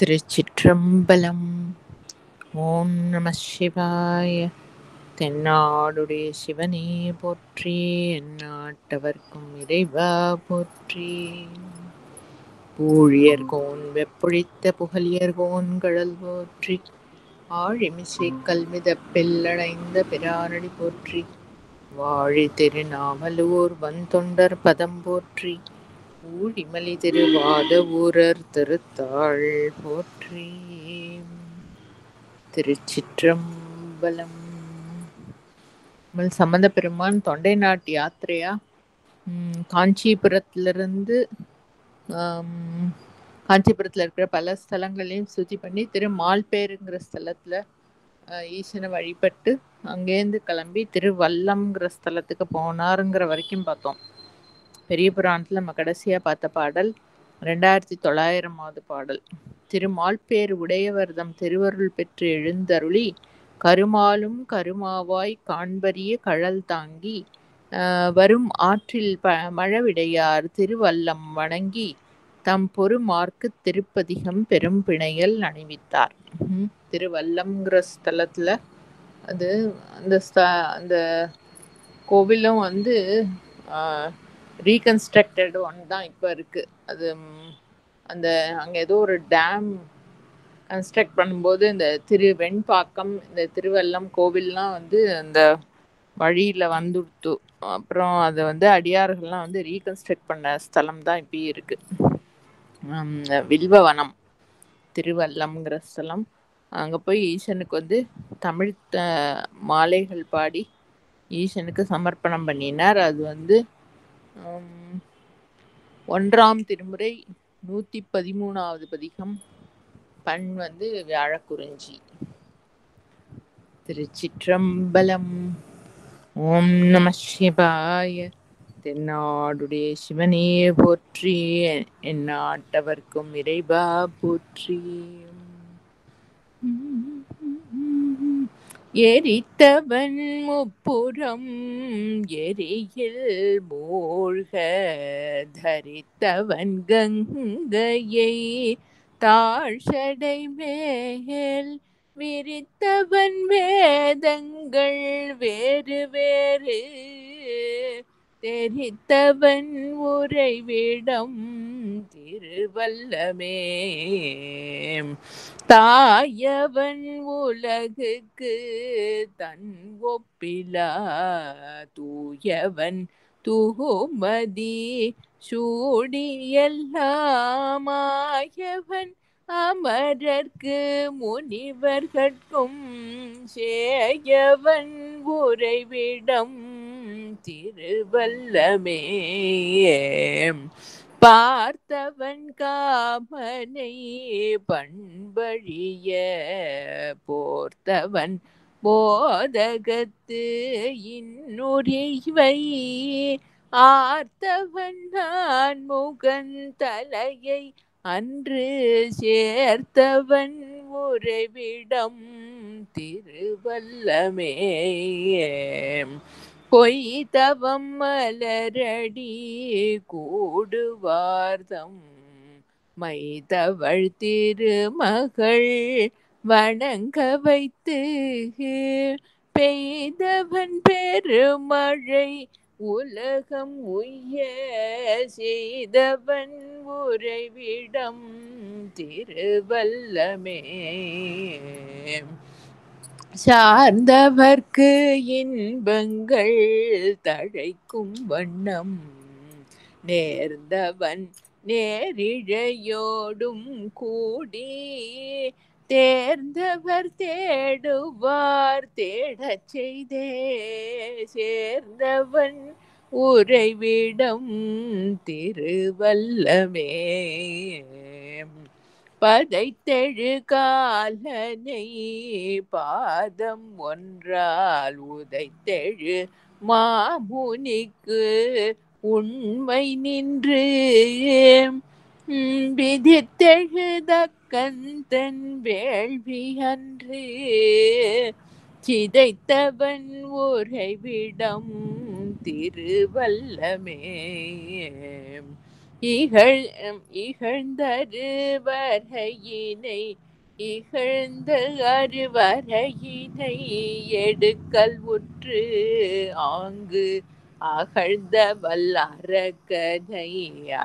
திருச்சிற்றம்பலம். ஓம் நம சிவாய. தென்னாடுடைய சிவனே போற்றி, எந்நாட்டவர்க்கும் இறைவா போற்றி. பூழியர்கோன் வெப்பொழித்த புகழியர்கோன் கடல் போற்றி, ஆழிமிசை கல்மிதப்பில் அடைந்த பிரானடி போற்றி, வாழி திருநாமலூர் வந்தொண்டர் பதம் போற்றி, ஊழிமலி திருவாத ஊரர் திருத்தாள் போற்றி. திருச்சிற்றம்பலம். சம்பந்த பெருமான் தொண்டை நாட்டு யாத்திரையா காஞ்சிபுரத்திலிருந்து காஞ்சிபுரத்தில் இருக்கிற பல ஸ்தலங்களையும் சுத்தி பண்ணி மால்பேருங்கிற ஸ்தலத்தில் ஈசனை வழிபட்டு அங்கேருந்து கிளம்பி திருவல்லம்ங்கிற ஸ்தலத்துக்கு போனாருங்கிற வரைக்கும் பார்த்தோம். பெரிய புராணத்தில் நம்ம கடைசியாக பார்த்த பாடல் 2900வது பாடல். திருமால்பேர் உடையவர் தம் திருவருள் பெற்று எழுந்தருளி கருமாலும் கருமாவாய் காண்பரிய கழல் தாங்கி வரும் ஆற்றில் மழவிடையார் திருவல்லம் வணங்கி தம் பொறுமார்க்கு திருப்பதிகம் பெரும் பிணையல் அணிவித்தார். திருவல்லம்ங்கிற ஸ்தலத்தில் அது அந்த கோவிலும் ரீகன்ஸ்ட்ரக்டட் ஒன் தான் இப்போ இருக்குது. அது அங்கே ஏதோ ஒரு டேம் கன்ஸ்ட்ரக்ட் பண்ணும்போது இந்த வெண்பாக்கம் இந்த திருவல்லம் கோவில்லாம் அந்த வழியில் வந்துடுத்து. அப்புறம் அதை அடியார்கள்லாம் ரீகன்ஸ்ட்ரக்ட் பண்ண ஸ்தலம் தான் இப்போ இருக்குது. வில்வவனம் திருவல்லம்ங்கிற ஸ்தலம். அங்கே போய் ஈசனுக்கு தமிழ் மாலைகள் பாடி ஈசனுக்கு சமர்ப்பணம் பண்ணினார். அது 1ஆம் திருமுறை 113வது பதிகம். பண் வியாழக்குறிஞ்சி. திருச்சிற்றம்பலம். ஓம் நம சிவாய. தென்னாடுடைய சிவனே போற்றி, எந்நாட்டவர்க்கும் இறைவா போற்றி. எரித்தவன் முப்புறம் எரியில் மூழ்க தரித்தவன் கங்கையை தாழ்சடை மேல் விரித்தவன் வேதங்கள் வேறு வேறு தெரித்தவன் உறைவிடம் திருவல்லமே தாயவன் உலகுக்கு தன் ஒப்பிலா தூயவன் தூமதி சூடியல்லாமாயவன் அமரர்க்கு முனிவர்கட்கும் சேயவன் உறைவிடம் திருவல்லமே பார்த்தவன் காமனை பண்பழிய போர்த்தவன் போதகத்து இன்னுரிவை ஆர்த்தவன் நான் முகன் தலையை அன்று சேர்த்தவன் உறைவிடம் திருவல்லமே பொய்தவம் மலரடி கூடுவார்தம் மைதவள் திருமகள் வணங்க வைத்து பெய்தவன் பெருமழை உலகம் உய்ய செய்தவன் உறைவிடம் திருவல்லமே சார்ந்தவர்க்கு இன்பங்கள் தழைக்கும் வண்ணம் நேர்ந்தவன் நேரிழையோடும் கூடி தேர்ந்தவர் தேடுவார் தேடச் செய்தே சேர்ந்தவன் உறைவிடம் திருவல்லமே பதைத்தெழு காலனை பாதம் ஒன்றால் உதைத்தெழு மாமுனிக்கு உண்மை நின்று விதித்தெழுதக்கந்தன் வேள்வி அன்று சிதைத்தவன் உறைவிடம் திருவல்லமே இகழ்ந்தரு வரையினை இகழ்ந்த அருவரையினை எடுக்கல் உற்று ஆங்கு அகழ்ந்த வல்லரக்கனை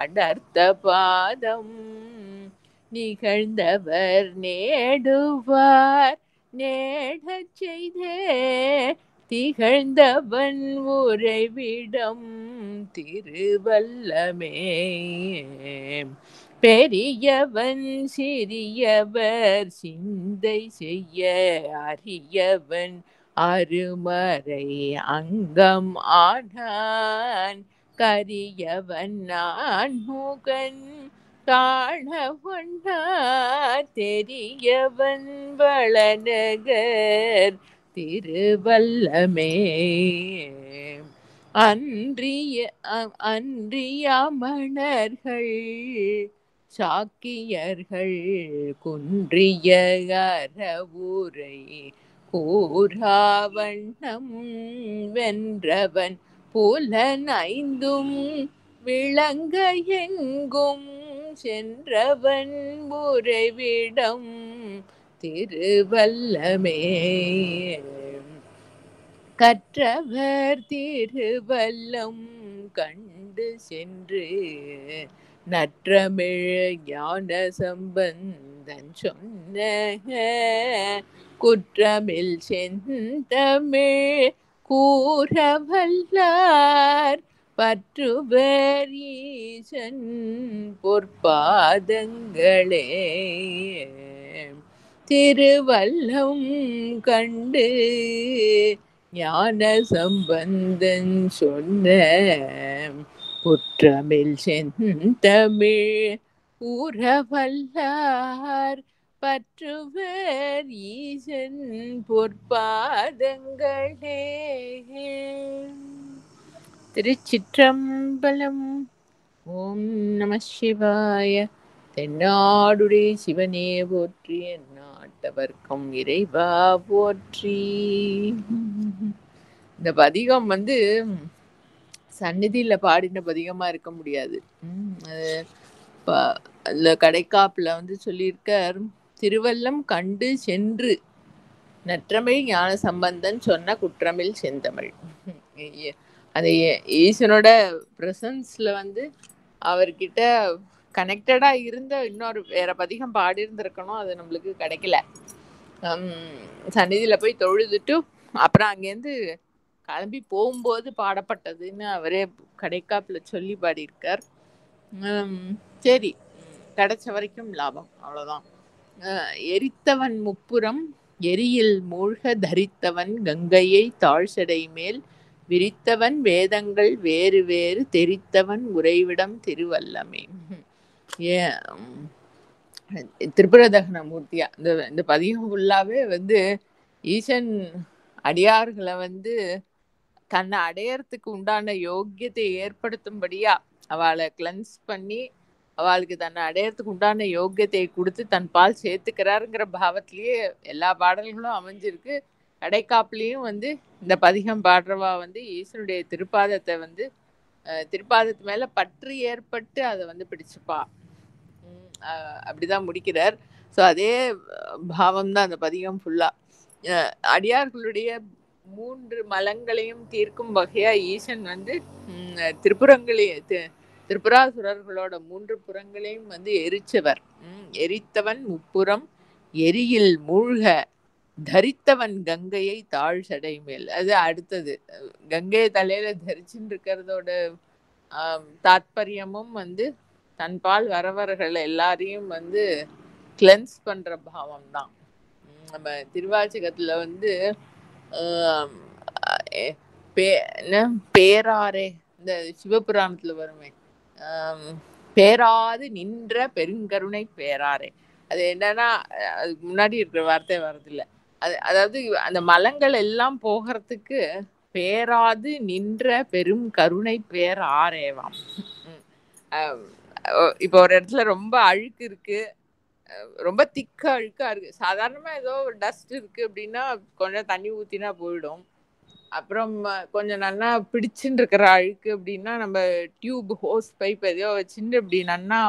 அடர்த்த பாதம் நிகழ்ந்தவர் நேடுவார் நேடச் செய்தே திகழ்ந்தவன் உறைவிடம் திருவல்லமே. பெரியவன் சிறியவர் சிந்தை செய்ய அறியவன் அருமறை அங்கம் ஆனான் கரியவன் நான் முகன் காண ஒன்னார் தெரியவன் வளநகர் திருவல்லமே. அன்றியமணர்கள் சாக்கியர்கள் குன்றிய அறவுரை கூறாவண்ணம் வென்றவன் புலன் ஐந்தும் விளங்க எங்கும் சென்றவன் உறைவிடம் திருவல்லமே. கற்றவர் திருவல்லம் கண்டு சென்று நற்றமிழ் ஞான சம்பந்தன் சொன்ன குற்றமில் செந்தமிழ் கூறவல்லார் பற்றுவர் ஈசன் பொற்பாதங்களே. திருவல்லம் கண்டு ஞான சம்பந்தன் சொன்ன குற்றமில் செந்தமிழ் கூறவல்லார் பற்றுவர் ஈசன் பொற்பாதங்களே. திருச்சிற்றம்பலம். ஓம் நம சிவாய. தென்னாடுடைய சிவனே போற்றி, எந்நாட்டவர்க்கும் இறைவா போற்றி. இந்த பதிகம் சந்நிதியில பாடின பதிகமா இருக்க முடியாது. அதுல கடைக்காப்புல சொல்லியிருக்கார், திருவல்லம் கண்டு சென்று நற்றமிழ் ஞான சம்பந்தன் சொன்ன குற்றமில் செந்தமிழ். அது ஈசனோட பிரசன்ஸ்ல அவர்கிட்ட கனெக்டடா இருந்த இன்னொரு வேற பதிகம் பாடி இருந்திருக்கணும், அது நம்மளுக்கு கிடைக்கல. சந்நிதியில போய் தொழுதுட்டு அப்புறம் அங்கேருந்து கிளம்பி போகும்போது பாடப்பட்டதுன்னு அவரே கடைக்காப்புல சொல்லி பாடியிருக்கார். சரி, கிடைச்ச வரைக்கும் லாபம், அவ்வளவுதான். எரித்தவன் முப்புறம் எரியில் மூழ்க தரித்தவன் கங்கையை தாழ்சடை மேல் விரித்தவன் வேதங்கள் வேறு வேறு தெரித்தவன் உறைவிடம் திருவல்லமே. திரிபுரதகன மூர்த்தியா இந்த பதிகம் ஃபுல்லாவே ஈசன் அடியார்களை தன்னை அடையறதுக்கு உண்டான யோக்கியத்தை ஏற்படுத்தும்படியா அவளை கிளென்ஸ் பண்ணி அவளுக்கு தன்னை அடையறதுக்கு உண்டான யோக்கியத்தை கொடுத்து தன் பால் சேர்த்துக்கிறாருங்கிற பாவத்திலேயே எல்லா பாடல்களும் அமைஞ்சிருக்கு. கடைக்காப்புலையும் இந்த பதிகம் பாடுறவா ஈசனுடைய திருப்பாதத்தை திருப்பாதத்து மேல பற்று ஏற்பட்டு அதை பிடிச்சுப்பா, அப்படிதான் முடிக்கிறார். ஸோ அதே பாவம் தான் அந்த பதிகம் ஃபுல்லா. அடியார்களுடைய 3 மலங்களையும் தீர்க்கும் வகையா ஈசன் திரிபுராசுரர்களோட 3 புறங்களையும் எரிச்சவர். எரித்தவன் முப்புறம் எரியில் மூழ்க தரித்தவன் கங்கையை தாழ்சடை மேல். அது அடுத்தது. கங்கையை தலையில தரிச்சுட்டு இருக்கிறதோட தாத்பரியமும் தன்பால் வரவர்கள் எல்லாரையும் கிளென்ஸ் பண்ற பாவம் தான். நம்ம திருவாச்சகத்துல பேராரே, இந்த சிவபுராணத்துல வருமே, பேராது நின்ற பெருங்கருணை பேராரே. அது என்னன்னா, அதுக்கு முன்னாடி இருக்கிற வார்த்தை வரதில்ல. அதாவது அந்த மலங்கள் எல்லாம் போகிறதுக்கு பேராது நின்ற பெரும் கருணை பேராரேவாம். இப்போ ஒரு இடத்துல ரொம்ப அழுக்கு இருக்கு, ரொம்ப திக்க அழுக்கா இருக்கு. சாதாரணமா ஏதோ டஸ்ட் இருக்கு அப்படின்னா கொஞ்சம் தண்ணி ஊத்தினா போயிடும். அப்புறம் கொஞ்சம் நல்லா பிடிச்சுன்னு இருக்கிற அழுக்கு அப்படின்னா நம்ம டியூப் ஹோஸ் பைப் எதையோ வச்சுட்டு இப்படி நல்லா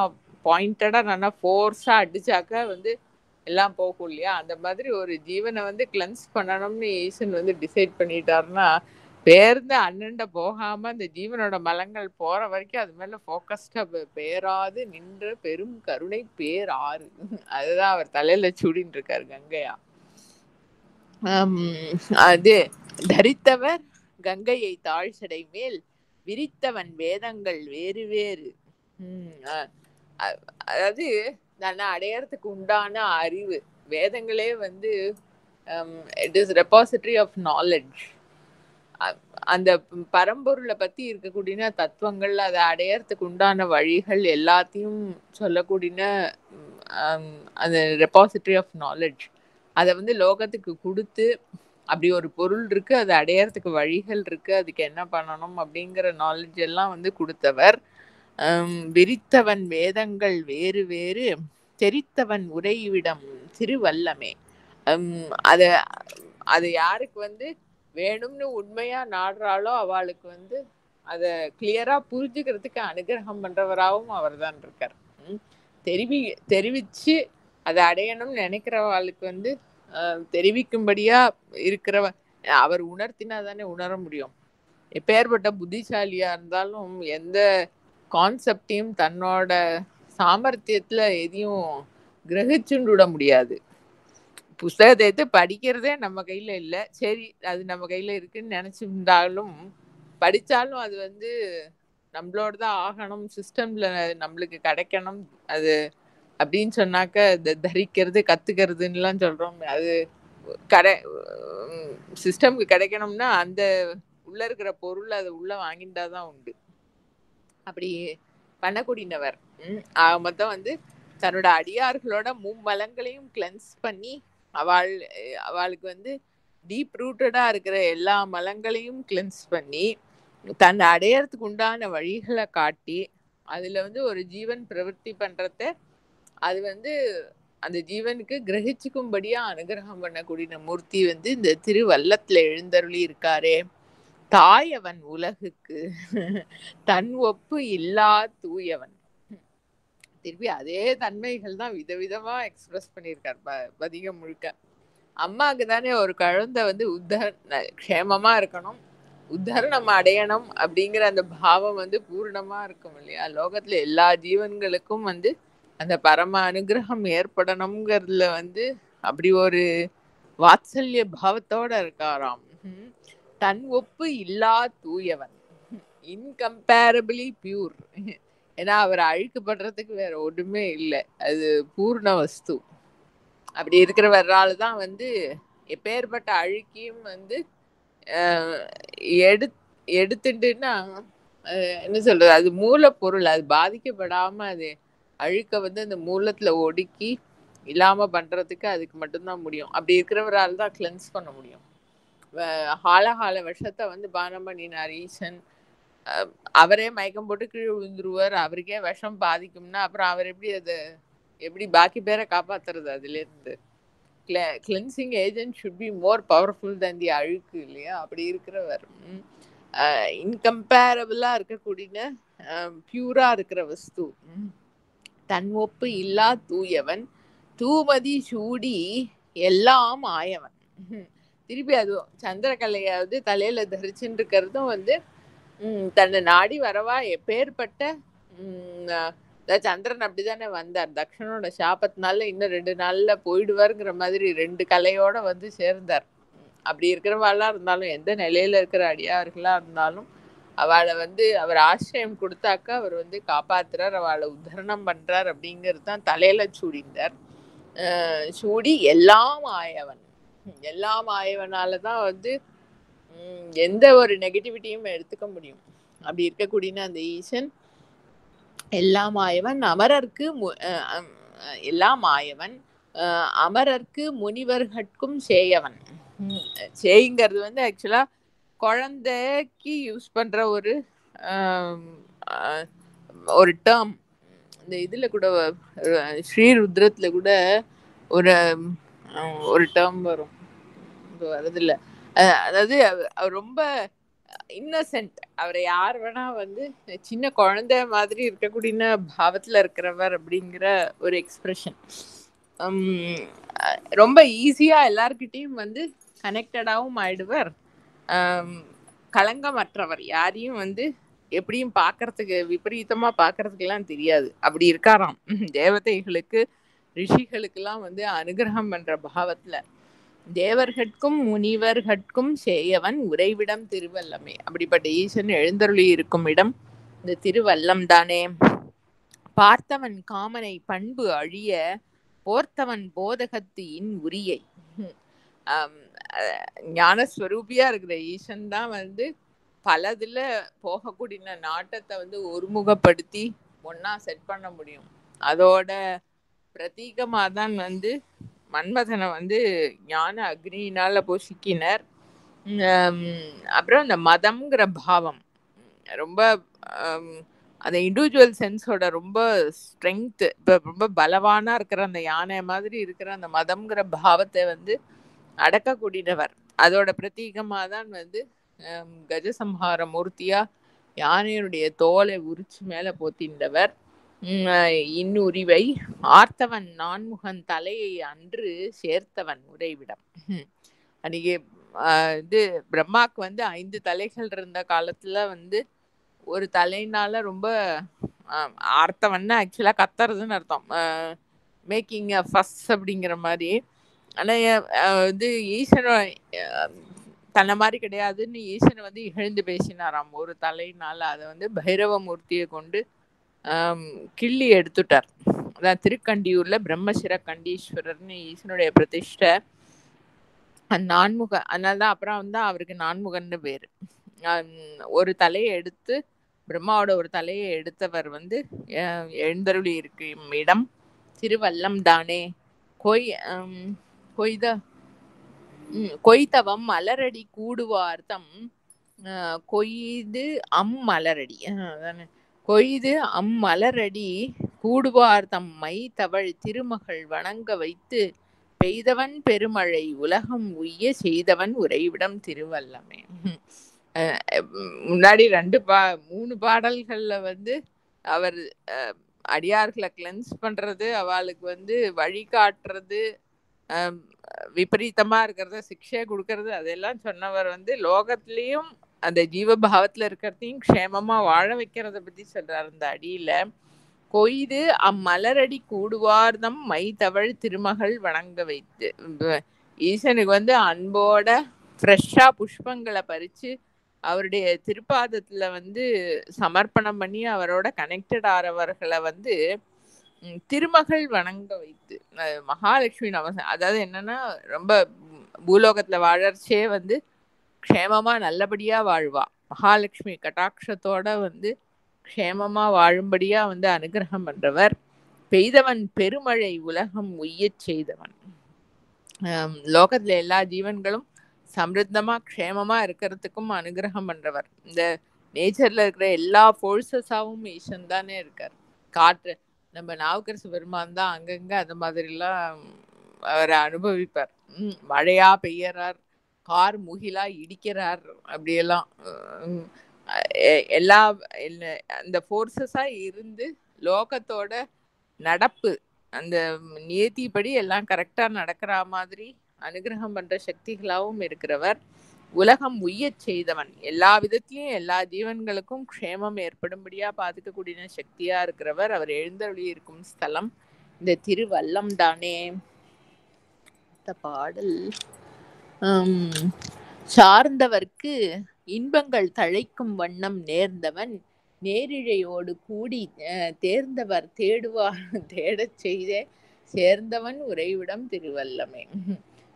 பாயிண்டடா நல்லா ஃபோர்ஸா அடிச்சாக்க வந்து எல்லாம் போகும் இல்லையா? அந்த மாதிரி ஒரு ஜீவனை வந்து கிளென்ஸ் பண்ணணும்னு ஈசன் வந்து டிசைட் பண்ணிட்டாருன்னா பேர்ந்து அண்ணன்ட போகாம அந்த ஜீவனோட மலங்கள் போற வரைக்கும் அது மேல ஃபோக்கஸ்டா பேராது நின்ற பெரும் கருணை பேராறு. அதுதான் அவர் தலையில சூடின்னு இருக்காரு கங்கையா. அது தரித்தவர் கங்கையை தாழ்சடை மேல் விரித்தவன் வேதங்கள் வேறு வேறு. அதாவது நான் அடையறதுக்கு உண்டான அறிவு வேதங்களே வந்து it is repository of knowledge. அந்த பரம்பொருளை பத்தி இருக்கக்கூடிய தத்துவங்கள் அதை அடையறதுக்கு உண்டான வழிகள் எல்லாத்தையும் சொல்லக்கூடிய அந்த ரெபாசிட்டரி ஆஃப் நாலேஜ் அதை வந்து லோகத்துக்கு கொடுத்து அப்படி ஒரு பொருள் இருக்கு, அதை அடையறதுக்கு வழிகள் இருக்கு, அதுக்கு என்ன பண்ணணும் அப்படிங்கிற நாலேஜ் எல்லாம் வந்து கொடுத்தவர். விரித்தவன் வேதங்கள் வேறு வேறு தெரித்தவன் உரைவிடம் திருவல்லமே. அத அது யாருக்கு வந்து வேணும்னு உண்மையா நாடுறாளோ அவளுக்கு வந்து அதை கிளியரா புரிஞ்சுக்கிறதுக்கு அனுகிரகம் பண்றவராகவும் அவர் தான் இருக்கார். தெரிவிச்சு அதை அடையணும்னு நினைக்கிறவாளுக்கு வந்து தெரிவிக்கும்படியா இருக்கிறவ அவர் உணர்த்தினா தானே உணர முடியும். எப்பேற்பட்ட புத்திசாலியா இருந்தாலும் எந்த கான்செப்டையும் தன்னோட சாமர்த்தியத்துல எதையும் கிரகிச்சுண்டு விட முடியாது. புஸ்தகத்தை எடுத்து படிக்கிறதே நம்ம கையில இல்லை, சரி அது நம்ம கையில இருக்குன்னு நினைச்சிருந்தாலும் படிச்சாலும் அது வந்து நம்மளோட தான் ஆகணும், சிஸ்டம்ல நம்மளுக்கு கிடைக்கணும் அது அப்படின்னு சொன்னாக்க தரிக்கிறது கத்துக்கிறதுலாம் சொல்றோம். அது சிஸ்டம்க்கு கிடைக்கணும்னா அந்த உள்ள இருக்கிற பொருள் அதை உள்ள வாங்கிட்டாதான் உண்டு. அப்படி பண்ணக்கூடியவர். மொத்தம் வந்து தன்னோட அடியார்களோட மும்மலங்களையும் கிளென்ஸ் பண்ணி அவளுக்கு வந்து டீப் ரூட்டடா இருக்கிற எல்லா மலங்களையும் கிளென்ஸ் பண்ணி தன்னை அடையறதுக்கு உண்டான வழிகளை காட்டி அதுல வந்து ஒரு ஜீவன் பிரவர்த்தி பண்றத அது வந்து அந்த ஜீவனுக்கு கிரகிச்சுக்கும்படியா அனுகிரகம் பண்ணக்கூடிய மூர்த்தி வந்து இந்த திருவல்லத்துல எழுந்தருளி இருக்காரே. தாயவன் உலகுக்கு தன் ஒப்பு இல்லா தூயவன். திருப்பி அதே தன்மைகள் தான் விதவிதமா எக்ஸ்பிரஸ் பண்ணியிருக்கார் பதிகம் முழுக்க. அம்மாவுக்கு தானே ஒரு குழந்தை வந்து க்ஷேமமா இருக்கணும், உத்தரணம் அடையணும் அப்படிங்கிற அந்த பாவம் வந்து பூர்ணமா இருக்கும் இல்லையா? லோகத்துல எல்லா ஜீவன்களுக்கும் வந்து அந்த பரம அனுகிரகம் ஏற்படணுங்கிறதுல வந்து அப்படி ஒரு வாத்சல்ய பாவத்தோட இருக்காராம். தன் ஒப்பு இல்லா தூயவன், இன்கம்பேரபிளி பியூர். ஏன்னா அவர் அழுக்கு பண்றதுக்கு வேற ஒண்ணுமே இல்லை, அது பூர்ண வஸ்து. அப்படி இருக்கிறவரால் தான் வந்து எப்பேற்பட்ட அழுக்கியும் வந்து எடுத்துட்டுன்னா என்ன சொல்றது, அது மூலப்பொருள், அது பாதிக்கப்படாம அது அழுக்க வந்து அந்த மூலத்துல ஒடுக்கி இல்லாம பண்றதுக்கு அதுக்கு மட்டும்தான் முடியும். அப்படி இருக்கிறவரால் தான் கிளென்ஸ் பண்ண முடியும். ஹாலஹால விஷத்தை வந்து பானம் பண்ணினார் ஈசன். அவரே மயக்கம் போட்டு கீழே விழுந்துருவார், அவருக்கே விஷம் பாதிக்கும்னா அப்புறம் அவர் எப்படி பாக்கி பேரை காப்பாத்துறது? அதுல இருந்து cleansing agent should be more powerful than the அழுக்கு இல்லையா? அப்படி இருக்கிறவர் இன்கம்பேரபிளா இருக்கக்கூடிய பியூரா இருக்கிற வஸ்து. தன் ஒப்பு இல்லா தூயவன் தூமதி சூடி எல்லாம் ஆயவன். திருப்பி அதுவும் சந்திரகலையாவது தலையில தரிச்சுட்டு இருக்கிறதும் வந்து தன்னை நாடி வரவா எப்பேற்பட்ட சந்திரன் அப்படிதானே வந்தார். தக்ஷனோட சாபத்தினால இன்னும் 2 நாள்ல போயிடுவாருங்கிற மாதிரி 2 கலையோட வந்து சேர்ந்தார். அப்படி இருக்கிறவாளா இருந்தாலும் எந்த நிலையில இருக்கிற அடியார்களா இருந்தாலும் அவளை வந்து அவர் ஆசிரியம் கொடுத்தாக்க அவர் வந்து காப்பாத்துறார், அவளை உத்தரணம் பண்றார் அப்படிங்கிறது தான் தலையில சூடிந்தார். சூடி எல்லாம் ஆயவன். எல்லாம் ஆயவனாலதான் வந்து எந்த ஒரு நெகட்டிவிட்டியும் எடுத்துக்க முடியும். அப்படி இருக்கக்கூடிய அந்த ஈசன் எல்லாம் ஆயவன், அமரர்க்கு எல்லாம் ஆயவன், அமரர்க்கு முனிவர்கட்கும் சேயவன். சேய்ங்கிறது வந்து ஆக்சுவலா குழந்தைக்கு யூஸ் பண்ற ஒரு டேர்ம். இந்த இதுல கூட ஸ்ரீருத்ரத்துல கூட ஒரு டேர்ம் வரும், வருது இல்ல, அதாவது அவர் ரொம்ப இன்னசென்ட். அவரை யார் வேணா வந்து சின்ன குழந்தை மாதிரி இருக்கக்கூடிய பாவத்துல இருக்கிறவர் அப்படிங்கிற ஒரு எக்ஸ்பிரஷன். ரொம்ப ஈஸியா எல்லார்கிட்டையும் வந்து கனெக்டடாகவும் ஆயிடுவர். களங்கமற்றவர். யாரையும் வந்து எப்படியும் பார்க்கறதுக்கு விபரீதமா பார்க்கறதுக்கெல்லாம் தெரியாது. அப்படி இருக்காராம். தேவதைகளுக்கு ரிஷிகளுக்கெல்லாம் வந்து அனுகிரகம் பண்ற பாவத்துல. தேவர்கட்கும் முனிவர்கட்கும் சேயவன் உறைவிடம் திருவல்லமே. அப்படிப்பட்ட ஈசன் எழுந்தருளி இருக்கும் இடம் இந்த திருவல்லம் தானே. பார்த்தவன் காமனை பண்பு அழிய போர்த்தவன் போதகத்து இன் உரியை. ஞானஸ்வரூபியா இருக்கிற ஈசன் தான் வந்து பலதுல போகக்கூடிய நாட்டத்தை வந்து ஒருமுகப்படுத்தி ஒன்னா செட் பண்ண முடியும். அதோட பிரதீகமா தான் வந்து மன்மதனை வந்து ஞான அக்னியினால பொசிக்கினர். அப்புறம் இந்த மதம்ங்கிற பாவம் ரொம்ப அந்த இண்டிவிஜுவல் சென்ஸோட ரொம்ப ஸ்ட்ரென்த், இப்போ ரொம்ப பலவானா இருக்கிற அந்த யானை மாதிரி இருக்கிற அந்த மதம்ங்கிற பாவத்தை வந்து அடக்கக்கூடியவர். அதோட பிரதீகமாக தான் வந்து கஜசம்ஹார மூர்த்தியா யானையுடைய தோலை உரிச்சு மேல போத்தின்றவர். இன்னுரிவை ஆர்த்தவன் நான்முகன் தலையை அன்று சேர்த்தவன் உறைவிடம். அன்னைக்கு இது பிரம்மாக்கு வந்து 5 தலைகள் இருந்த காலத்துல வந்து ஒரு தலைனால ரொம்ப ஆர்த்தவன்னா ஆக்சுவலா கத்துறதுன்னு அர்த்தம், மேக்கிங் அ ஃபஸ் அப்படிங்கிற மாதிரி. ஆனா இது ஈசன தன்னை மாதிரி கிடையாதுன்னு ஈசனை வந்து இகழ்ந்து பேசினாராம் ஒரு தலைனால. அதை வந்து பைரவ மூர்த்தியை கொண்டு கிள்ளி எடுத்துட்டார். அதான் திருக்கண்டியூர்ல பிரம்மசிர கண்டீஸ்வரர்னு ஈசனுடைய பிரதிஷ்டை. நான்முக, அதனாலதான் அப்புறம் வந்து அவருக்கு நான்முகன்னு பேரு. ஒரு தலையை எடுத்து பிரம்மாவோட ஒரு தலையை எடுத்தவர் வந்து எழுந்தருளி இருக்கும் இடம் திருவல்லம் தானே. கொய்தவம் மலரடி கூடுவார்த்தம் கொய்து மலரடி கொய்து மலரடி கூடுவார்த்தம் மை தவழ் திருமகள் வணங்க வைத்து பெய்தவன் பெருமழை உலகம் உய்ய செய்தவன் உறைவிடம் திருவல்லமே. முன்னாடி 3 பாடல்கள்ல வந்து அவர் அடியார்களை கிளென்ஸ் பண்றது, அவளுக்கு வந்து வழிகாட்டுறது, விபரீதமா இருக்கிறத சிக்ஷை கொடுக்கறது, அதெல்லாம் சொன்னவர் வந்து லோகத்திலையும் அந்த ஜீவபாவத்துல இருக்கிறதையும் க்ஷேமமா வாழ வைக்கிறத பத்தி சொல்றாரு. அந்த அடியில கொய்து அம்மலரடி கூடுவார்தம் மை தவழ் திருமகள் வணங்க வைத்து, ஈசனுக்கு வந்து அன்போட ஃப்ரெஷ்ஷா புஷ்பங்களை பறிச்சு அவருடைய திருப்பாதத்துல வந்து சமர்ப்பணம் பண்ணி அவரோட கனெக்டட் ஆறவர்களை வந்து திருமகள் வணங்க வைத்து, மகாலட்சுமி நமசம். அதாவது என்னன்னா ரொம்ப பூலோகத்துல வாழறச்சே வந்து க்ஷேமமா நல்லபடியா வாழ்வா. மகாலட்சுமி கட்டாட்சத்தோட வந்து க்ஷேமமா வாழும்படியா வந்து அனுகிரகம் பண்றவர். பெய்தவன் பெருமழை உலகம் உய்யச் செய்தவன். லோகத்துல எல்லா ஜீவன்களும் சம்ருத்தமா க்ஷேமமா இருக்கிறதுக்கும் அனுகிரகம் பண்றவர். இந்த நேச்சர்ல இருக்கிற எல்லா ஃபோர்ஸஸாவும் ஈசன் தானே இருக்கார். காற்று, நம்ம நாவுக்கரசு பெருமான் தான் அங்கங்க அந்த மாதிரிலாம் அவரை அனுபவிப்பார். மழையா பெய்யறார், கார் முகிலா இடிக்கிறார், அப்படியெல்லாம் எல்லா அந்த ஃபோர்ஸஸா இருந்து லோகத்தோட நடப்பு அந்த நியதிப்படி எல்லாம் கரெக்டா நடக்கிற மாதிரி அனுகிரகம் பண்ற சக்திகளாகவும் இருக்கிறவர். உலகம் உய்யச் செய்தவன், எல்லா விதத்திலையும் எல்லா ஜீவன்களுக்கும் க்ஷேமம் ஏற்படும்படியா பாதுக்கக்கூடிய சக்தியா இருக்கிறவர். அவர் எழுந்தருளி இருக்கும் ஸ்தலம் இந்த திருவல்லம் தானே. பாடல் சார்ந்தவர்க்கு இன்பங்கள் தழைக்கும் வண்ணம் நேர்ந்தவன் நேரிழையோடு கூடி தேர்ந்தவர் தேடுவார் தேடச் செய்தே சேர்ந்தவன் உறைவிடம் திருவல்லமே.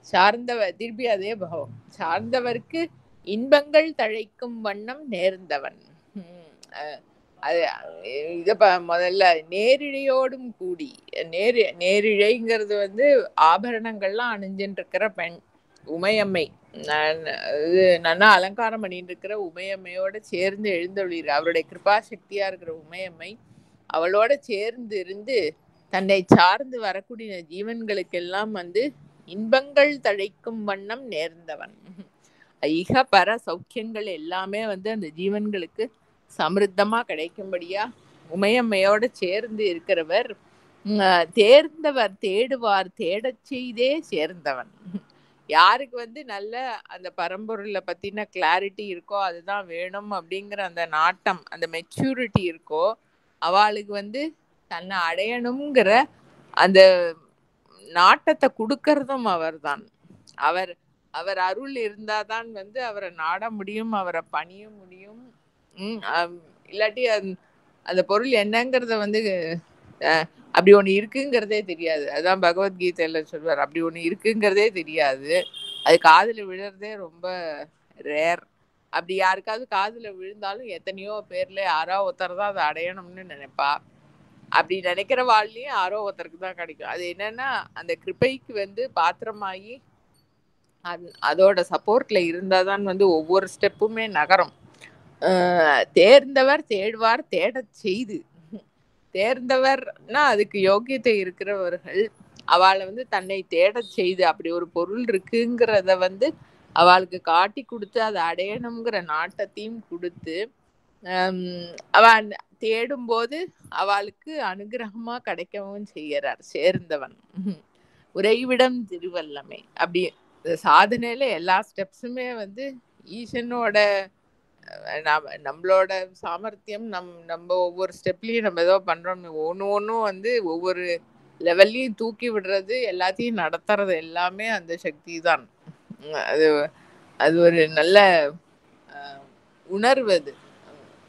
சார்ந்தவர், திருப்பி அதே பாவம், சார்ந்தவர்க்கு இன்பங்கள் தழைக்கும் வண்ணம் நேர்ந்தவன். இத முதல்ல நேரிழையோடும் கூடி, நேரிழைங்கிறது வந்து ஆபரணங்கள்லாம் அணிஞ்சுட்டு இருக்கிற பெண் உமையம்மை, இது நல்லா அலங்காரம் பண்ணிட்டு இருக்கிற உமையம்மையோட சேர்ந்து எழுந்தொழிற அவருடைய கிருபா சக்தியா இருக்கிற உமையம்மை அவளோட சேர்ந்து இருந்து தன்னை சார்ந்து வரக்கூடிய ஜீவன்களுக்கெல்லாம் வந்து இன்பங்கள் தழைக்கும் வண்ணம் நேர்ந்தவன். இக பர சௌக்கியங்கள் எல்லாமே வந்து அந்த ஜீவன்களுக்கு சமிருத்தமா கிடைக்கும்படியா உமையம்மையோட சேர்ந்து இருக்கிறவர். தேர்ந்தவர் தேடுவார் தேடச் செய்தே சேர்ந்தவன். யாருக்கு வந்து நல்ல அந்த பரம்பொருளை பத்தின கிளாரிட்டி இருக்கோ, அதுதான் வேணும் அப்படிங்கிற அந்த நாட்டம், அந்த மெச்சூரிட்டி இருக்கோ, அவளுக்கு வந்து தன்னை அடையணுங்கிற அந்த நாட்டத்தை கொடுக்கறதும் அவர்தான். அவர் அவர் அருள் இருந்தாதான் வந்து அவரை நாட முடியும், அவரை பணிய முடியும். இல்லாட்டி அந்த பொருள் என்னங்கிறத வந்து அப்படி ஒண்ணு இருக்குங்கிறதே தெரியாது. அதான் பகவத்கீதையில சொல்வார், அப்படி ஒண்ணு இருக்குங்கிறதே தெரியாது. அது காதுல விழுறதே ரொம்ப ரேர். அப்படி யாருக்காவது காதுல விழுந்தாலும் எத்தனையோ பேர்ல யாரோ ஒருத்தர் தான் அதை அடையணும்னு நினைப்பா. அப்படி நினைக்கிற வாழ்லையும் யாரோ ஒருத்தருக்கு தான் கிடைக்கும். அது என்னன்னா அந்த கிருபைக்கு வந்து பாத்திரமாகி அதோட சப்போர்ட்ல இருந்தாதான் வந்து ஒவ்வொரு ஸ்டெப்புமே நகரும். தேர்ந்தவர் தேடுவார் தேடச் செய்து. தேர்ந்தவர்னா அதுக்கு யோக்கியத்தை இருக்கிறவர்கள் அவளை வந்து தன்னை தேடச் செய்து, அப்படி ஒரு பொருள் இருக்குங்கிறத வந்து அவளுக்கு காட்டி கொடுத்து அதை அடையணுங்கிற நாட்டத்தையும் கொடுத்து அவள் தேடும் போது அவளுக்கு அனுகிரகமா கிடைக்கவும் செய்யறார் சேர்ந்தவன். உறைவிடம் திருவல்லமை. அப்படி சாதனையில எல்லா ஸ்டெப்ஸுமே வந்து ஈசனோட நம்மளோட சாமர்த்தியம், நம்ம ஒவ்வொரு ஸ்டெப்லயும் நம்ம ஏதோ பண்றோம், ஒன்றும் வந்து ஒவ்வொரு லெவல்லையும் தூக்கி விடுறது, எல்லாத்தையும் நடத்துறது எல்லாமே அந்த சக்தி தான். அது அது ஒரு நல்ல உணர்வு.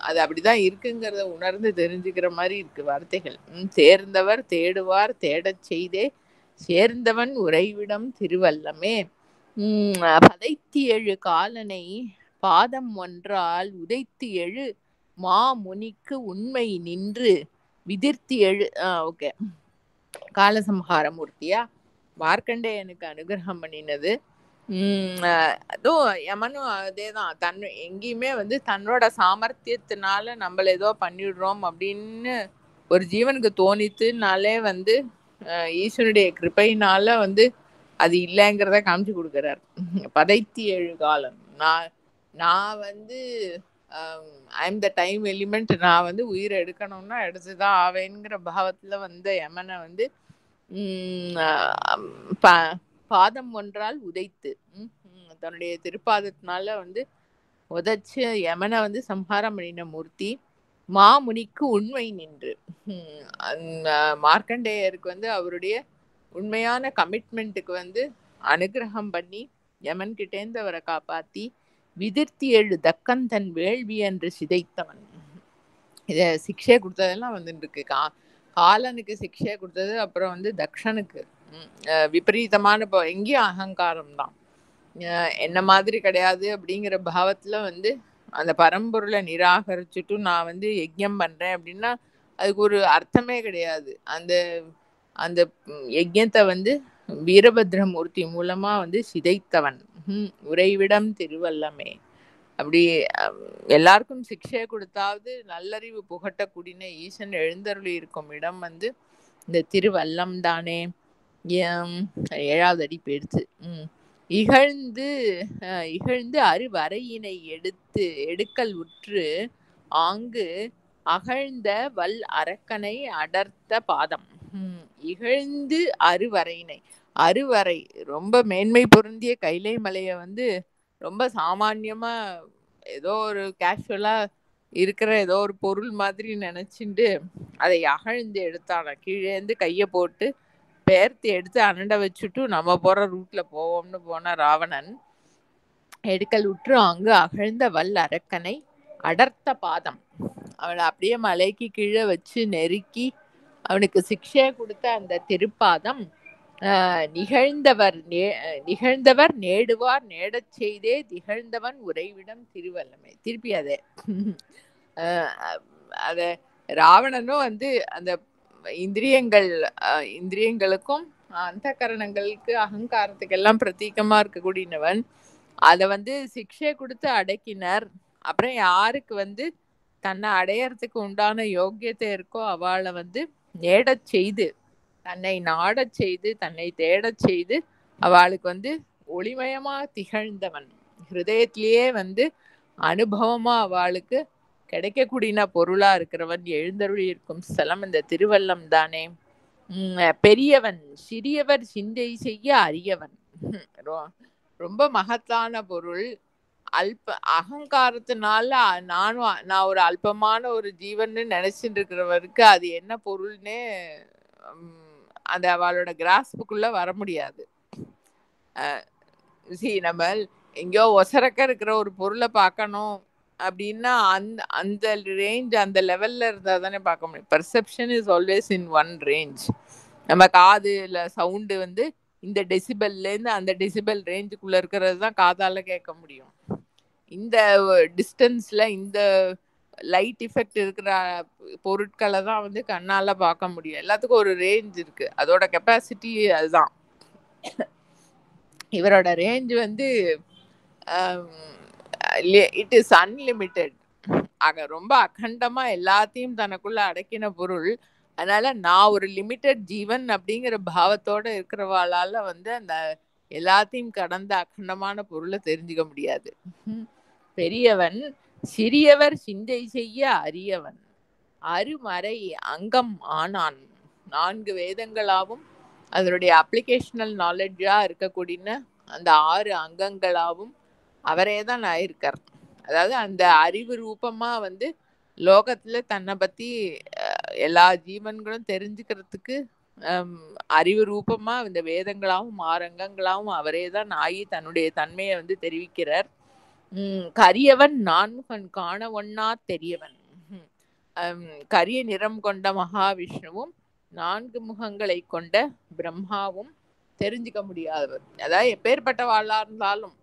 அது அப்படிதான் இருக்குங்கிறத உணர்ந்து தெரிஞ்சுக்கிற மாதிரி இருக்கு வார்த்தைகள். சேர்ந்தவர் தேடுவார் தேடச் செய்தே சேர்ந்தவன் உறைவிடம் திருவல்லமே. பதைத்தி எழு காலனை பாதம் ஒன்றால் உதைத்து எழு மாமுனிக்கு உண்மை நின்று விதிர்த்தி எழு. ஓகே, காலசம்ஹாரமூர்த்தியா மார்க்கண்டேயனுக்கு அனுகிரகம் பண்ணினது. அதுவும் யமனும் அதேதான். எங்கேயுமே வந்து தன்னோட சாமர்த்தியத்தினால நம்மள ஏதோ பண்ணிடுறோம் அப்படின்னு ஒரு ஜீவனுக்கு தோணித்துனாலே வந்து ஈஸ்வனுடைய கிருபையினால வந்து அது இல்லைங்கிறத காமிச்சு கொடுக்குறார். பதைத்தி எழு காலம். நான் வந்து ஐம் த டைம் எலிமெண்ட். நான் வந்து உயிரை எடுக்கணும்னா எடுத்துதான் ஆவேங்கிற பாவத்துல வந்த யமனை வந்து பாதம் ஒன்றால் உதைத்து தன்னுடைய திருப்பாதத்தினால வந்து உதைச்சு யமனை வந்து சம்ஹாரம் பண்ணின மூர்த்தி. மாமுனிக்கு உண்மை நின்று மார்க்கண்டேயருக்கு வந்து அவருடைய உண்மையான கமிட்மெண்ட்டுக்கு வந்து அனுகிரகம் பண்ணி யமன் கிட்டேந்து அவரை காப்பாத்தி விதிர்த்தி எழு தக்கன் தன் வேள்வி என்று சிதைத்தவன். இத சிக்ஷை கொடுத்ததெல்லாம் வந்துட்டு இருக்கு. காலனுக்கு சிக்ஷை கொடுத்தது, அப்புறம் வந்து தக்ஷனுக்கு விபரீதமான எங்கேயும் அகங்காரம் தான். என்ன மாதிரி கிடையாது அப்படிங்கிற பாவத்துல வந்து அந்த பரம்பொருளை நிராகரிச்சுட்டு நான் வந்து யஜ்யம் பண்றேன் அப்படின்னா அதுக்கு ஒரு அர்த்தமே கிடையாது. அந்த அந்த யஜ்யத்தை வந்து வீரபத்ரமூர்த்தி மூலமா வந்து சிதைத்தவன். உறைவிடம் திருவல்லமே. அப்படி எல்லாருக்கும் சிக்ஷை கொடுத்தாவது நல்லறிவு புகட்டக்கூடின ஈசன் எழுந்தருளி இருக்கும் இடம் வந்து இந்த திருவல்லம் தானே. 7வது அடி போயிடுச்சு. இகழ்ந்து அருவரையினை எடுக்கல் உற்று ஆங்கு அகழ்ந்த வல் அரக்கனை அடர்த்த பாதம். இகழ்ந்து அருவரையினை, அருவரை ரொம்ப மேன்மை பொருந்திய கைலை மலைய வந்து ரொம்ப சாமான்யமா ஏதோ ஒரு கேஷுவலா இருக்கிற ஏதோ ஒரு பொருள் மாதிரி நினைச்சுட்டு அதை அகழ்ந்து எடுத்தான. கீழேந்து கைய போட்டு பெயர்த்து எடுத்து அனண்ட வச்சுட்டு நம்ம போற ரூட்ல போவோம்னு போன ராவணன் எடுக்கல் உற்று அங்கு அகழ்ந்த வல் அரக்கனை அடர்த்த பாதம். அவளை அப்படியே மலைக்கு கீழே வச்சு நெருக்கி அவனுக்கு சிக்ஷை கொடுத்த அந்த திருப்பாதம். நிகழ்ந்தவர் நேடுவார் நேடச் செய்தே திகழ்ந்தவன் உறைவிடம் திருவல்லமை. திருப்பி அத ராவணனும் வந்து அந்த இந்திரியங்களுக்கும் அந்த கரணங்களுக்கு அகங்காரத்துக்கு எல்லாம் பிரதீகமா இருக்கக்கூடியவன். அதை வந்து சிக்ஷை கொடுத்து அடக்கினர். அப்புறம் யாருக்கு வந்து தன்னை அடையறதுக்கு உண்டான யோக்கியத்தை இருக்கோ அவளை வந்து நேடச் செய்து, தன்னை நாடச் செய்து, தன்னை தேடச் செய்து அவளுக்கு வந்து ஒளிமயமா திகழ்ந்தவன். ஹிருதயத்திலேயே வந்து அனுபவமா அவளுக்கு கிடைக்கக்கூடிய பொருளா இருக்கிறவன் எழுந்தருளி இருக்கும் ஸ்தலம் இந்த திருவல்லம் தானே. பெரியவன் சிறியவர் சிந்தை செய்ய அரியவன். ரொம்ப மகத்தான பொருள். அகங்காரத்தினால நான் ஒரு அல்பமான ஒரு ஜீவன்னு நினைச்சிட்டு இருக்கிறவருக்கு அது என்ன பொருள்னே அந்த அவளோட கிராஸ்புக்குள்ள வர முடியாது. நம்ம எங்கேயோ ஒசரக்க இருக்கிற ஒரு பொருளை பார்க்கணும் அப்படின்னா அந்த ரேஞ்ச் அந்த லெவல்ல இருந்தா தானே பார்க்க முடியும். Perception is always in one range. நம்ம காதுல சவுண்டு வந்து இந்த டெசிபல்லேருந்து அந்த டெசிபல் ரேஞ்சுக்குள்ள இருக்கிறது தான் காதால கேட்க முடியும். இந்த டிஸ்டன்ஸ்ல இந்த லைட் எஃபெக்ட் இருக்கிற பொருட்களை தான் வந்து கண்ணால பார்க்க முடியும். எல்லாத்துக்கும் ஒரு ரேஞ்ச் இருக்கு, அதோட கெப்பாசிட்டி அதுதான். இவரோட ரேஞ்ச் வந்து இட் இஸ் அன்லிமிட்டெட். ஆக ரொம்ப அகண்டமா எல்லாத்தையும் தனக்குள்ள அடக்கின பொருள். அதனால நான் ஒரு லிமிட்டட் ஜீவன் அப்படிங்கிற பாவத்தோட இருக்கிறவாளால வந்து அந்த எல்லாத்தையும் கடந்த அகண்டமான பொருளை தெரிஞ்சுக்க முடியாது. பெரியவன் சிறியவர் சிந்தை செய்ய அரியவன் அருமறை அங்கம் ஆனான். 4 வேதங்களாவும் அதனுடைய அப்ளிகேஷனல் நாலேஜா இருக்கக்கூடிய அந்த 6 அங்கங்களாவும் அவரே தான் ஆயிருக்கார். அதாவது அந்த அறிவு ரூபமா வந்து லோகத்துல தன்னை பத்தி எல்லா ஜீவன்களும் தெரிஞ்சுக்கிறதுக்கு அறிவு ரூபமா இந்த வேதங்களாவும் 6 அங்கங்களாவும் அவரே தான் ஆகி தன்னுடைய தன்மையை வந்து தெரிவிக்கிறார். கரியவன் நான்முகன் காண ஒண்ணா தெரியவன். கரிய நிறம் கொண்ட மகாவிஷ்ணுவும் 4 முகங்களை கொண்ட பிரம்மாவும் தெரிஞ்சுக்க முடியாதவர். அதாவது எப்பேற்பட்ட வாழா இருந்தாலும்,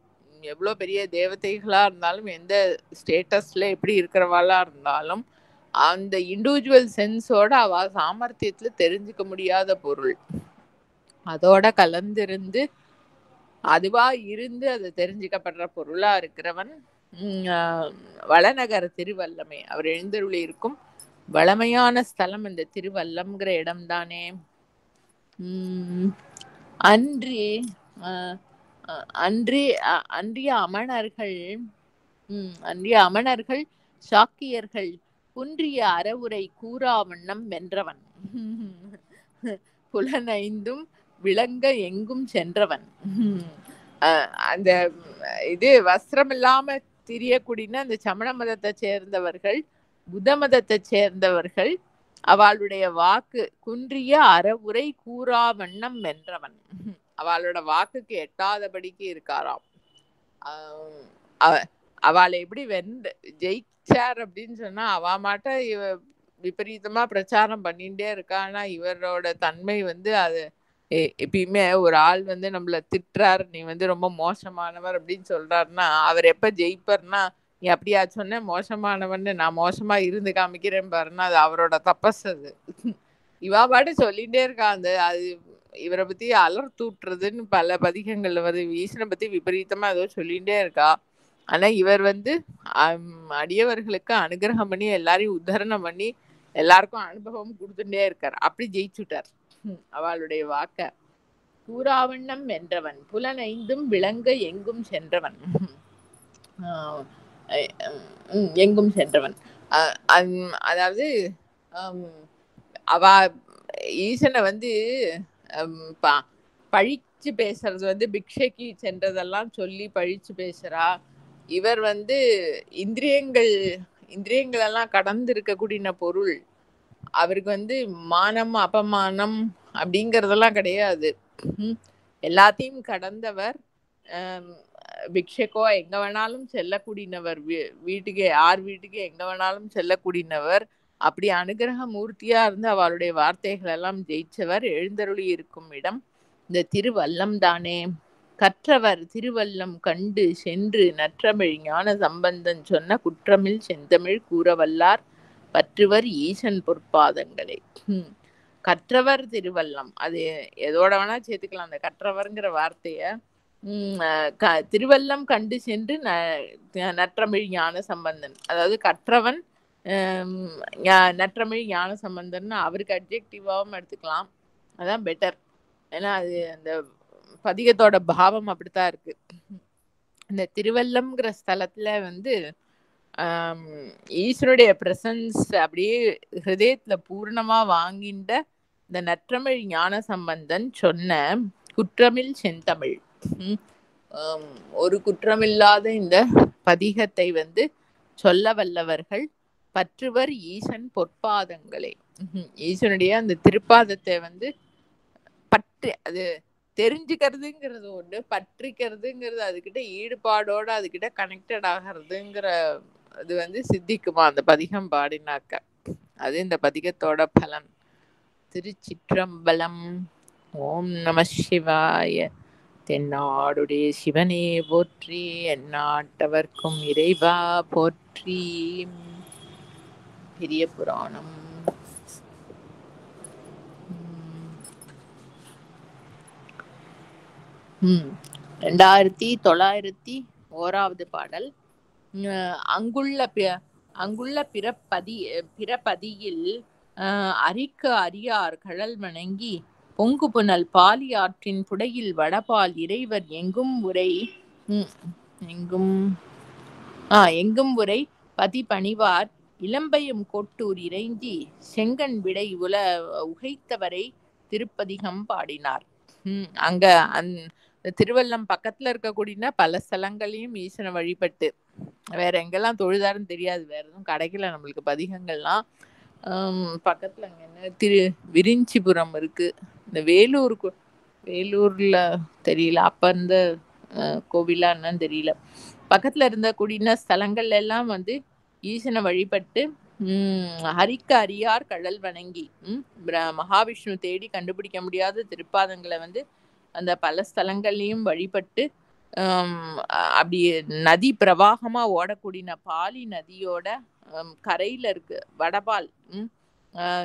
எவ்வளோ பெரிய தேவதைகளா இருந்தாலும், எந்த ஸ்டேட்டஸ்ல எப்படி இருக்கிறவாளா இருந்தாலும், அந்த இண்டிவிஜுவல் சென்ஸோட அவ சாமர்த்தியத்துல தெரிஞ்சுக்க முடியாத பொருள். அதோட கலந்திருந்து அதுவா இருந்து அதை தெரிஞ்சுக்கப்படுற பொருளா இருக்கிறவன் வளநகர திருவல்லமே. அவர் எழுந்தருளி இருக்கும் வளமையான ஸ்தலம் இந்த திருவல்லம்ங்கிற இடம்தானே. அன்றிய அமணர்கள் சாக்கியர்கள் குன்றிய அறவுரை கூறாவண்ணம் வென்றவன். புலனைந்தும் விளங்க எங்கும் சென்றவன். அந்த இது வஸ்திரம் இல்லாம திரியக்கூடிய அந்த சமண மதத்தை சேர்ந்தவர்கள், புத்த மதத்தை சேர்ந்தவர்கள், அவளுடைய வாக்கு குன்றிய அறவுரை கூறா வண்ணம் வென்றவன். அவளோட வாக்குக்கு எட்டாதபடிக்கு இருக்காராம். அவளை எப்படி ஜெயிச்சார் அப்படின்னு சொன்னா, அவ மாட்ட இவ விபரீதமா பிரச்சாரம் பண்ணிட்டே இருக்கா. ஆனா இவரோட தன்மை வந்து அது எப்பயுமே ஒரு ஆள் வந்து நம்மள திட்டுறாரு, நீ வந்து ரொம்ப மோசமானவர் அப்படின்னு சொல்றாருன்னா, அவர் எப்ப ஜெயிப்பார்னா, நீ அப்படியா சொன்ன மோசமானவன், நான் மோசமா இருந்து காமிக்கிறேன் பாருன்னா, அது அவரோட தபஸ். அது இவா பாட்டு சொல்லிட்டே இருக்கா. அது இவரை பத்தி அலர்த்தூட்டுறதுன்னு பல பதிகங்கள்ல வருது. ஈசனை பத்தி விபரீதமா ஏதோ சொல்லிட்டே இருக்கா. ஆனா இவர் வந்து அடியவர்களுக்கு அனுகிரகம் பண்ணி எல்லாரையும் உத்தரணம் பண்ணி எல்லாருக்கும் அனுபவம் கொடுத்துட்டே இருக்கார். அப்படி ஜெயிச்சுட்டார் அவளுடைய வாக்க. கூறாவண்ணம் வென்றவன் புலனைந்தும் விளங்க எங்கும் சென்றவன். எங்கும் சென்றவன் அதாவது அவ ஈசனை வந்து பழிச்சு பேசுறது வந்து பிக்ஷைக்கு சென்றதெல்லாம் சொல்லி பழிச்சு பேசுறா. இவர் வந்து இந்திரியங்கள் எல்லாம் கடந்து இருக்கக்கூடிய பொருள். அவருக்கு வந்து மானம் அபமானம் அப்படிங்கறதெல்லாம் கிடையாது. எல்லாத்தையும் கடந்தவர். பிக்ஷைக்கோ எங்க வேணாலும் செல்லக்கூடியவர், வீட்டுக்கு யார் வீட்டுக்கு எங்க வேணாலும் செல்லக்கூடியவர். அப்படி அனுகிரக மூர்த்தியா இருந்து அவளுடைய வார்த்தைகள் எல்லாம் ஜெயிச்சவர் எழுந்தருளி இருக்கும் இடம் இந்த திருவல்லம் தானே. கற்றவர் திருவல்லம் கண்டு சென்று நற்றமிழ் ஞான சம்பந்தன் சொன்ன குற்றமில் செந்தமிழ் கூறவல்லார் பற்றுவர் ஈசன் பொற்பாதங்களை. கற்றவர் திருவல்லம், அது எதோட வேணா சேர்த்துக்கலாம். அந்த கற்றவர்ங்கிற வார்த்தைய திருவல்லம் கண்டு சென்று நற்றமிழ் ஞான சம்பந்தன், அதாவது கற்றவன் நற்றமிழ் ஞான சம்பந்தன் அவருக்கு அட்ஜெக்டிவாவும் எடுத்துக்கலாம். அதான் பெட்டர். ஏன்னா அது அந்த பதிகத்தோட பாவம் அப்படித்தான் இருக்கு. இந்த திருவல்லம்ங்கிற ஸ்தலத்துல வந்து ஈஸ்வருடைய பிரசன்ஸ் அப்படியே ஹிருதயத்துல பூர்ணமா வாங்கின்ற இந்த நற்றமிழ் ஞான சம்பந்தன் சொன்ன குற்றமில் செந்தமிழ், ஒரு குற்றமில்லாத இந்த பதிகத்தை வந்து சொல்ல வல்லவர்கள் பற்றுவர் ஈசன் பொற்பாதங்களே. ஈசனுடைய அந்த திருப்பாதத்தை வந்து பற்று, அது தெரிஞ்சுக்கிறதுங்கிறது ஒண்ணு, பற்றிக்கிறதுங்கிறது அதுகிட்ட ஈடுபாடோட அதுகிட்ட கனெக்டட் ஆகிறதுங்கிற அது வந்து சித்திக்குமா அந்த பதிகம் பாடினாக்க. அது இந்த பதிகத்தோட பலன். திருச்சிற்றம்பலம். ஓம் நம சிவாய. தென்னாடுடைய சிவனே போற்றி, எந்நாட்டவர்க்கும் இறைவா போற்றி. பெரிய புராணம். 2901வது பாடல். அங்குள்ள பிறப்பதியில் அரிக்கு அரியார் கழல் வணங்கி பொங்கு புனல் பாலி ஆற்றின் புடையில் வடபால் இறைவர் எங்கும் உரை பதி பணிவார் இளம்பயம் கோட்டூர் இறைஞ்சி செங்கன் விடை உகைத்தவரை திருப்பதிகம் பாடினார். அங்க திருவல்லம் பக்கத்துல இருக்கக்கூடிய பல ஸ்தலங்களையும் ஈசனை வழிபட்டு, வேற எங்கெல்லாம் தொழுதாருன்னு தெரியாது, வேற எதுவும் கிடைக்கல நம்மளுக்கு பதிகங்கள்லாம். பக்கத்துல அங்க என்ன விரிஞ்சிபுரம் இருக்கு, இந்த வேலூர்ல தெரியல, அப்ப இருந்த கோவிலா என்னன்னு தெரியல. பக்கத்துல இருந்த கூடின ஸ்தலங்கள்ல எல்லாம் வந்து ஈசனை வழிபட்டு ஹரிக்க அரியார் கழல் வணங்கி மகாவிஷ்ணு தேடி கண்டுபிடிக்க முடியாத திருப்பாதங்களை வந்து அந்த பல ஸ்தலங்கள்லையும் வழிபட்டு அப்படி நதி பிரவாகமா ஓடக்கூடிய பாலி நதியோட கரையில இருக்கு வடபால்,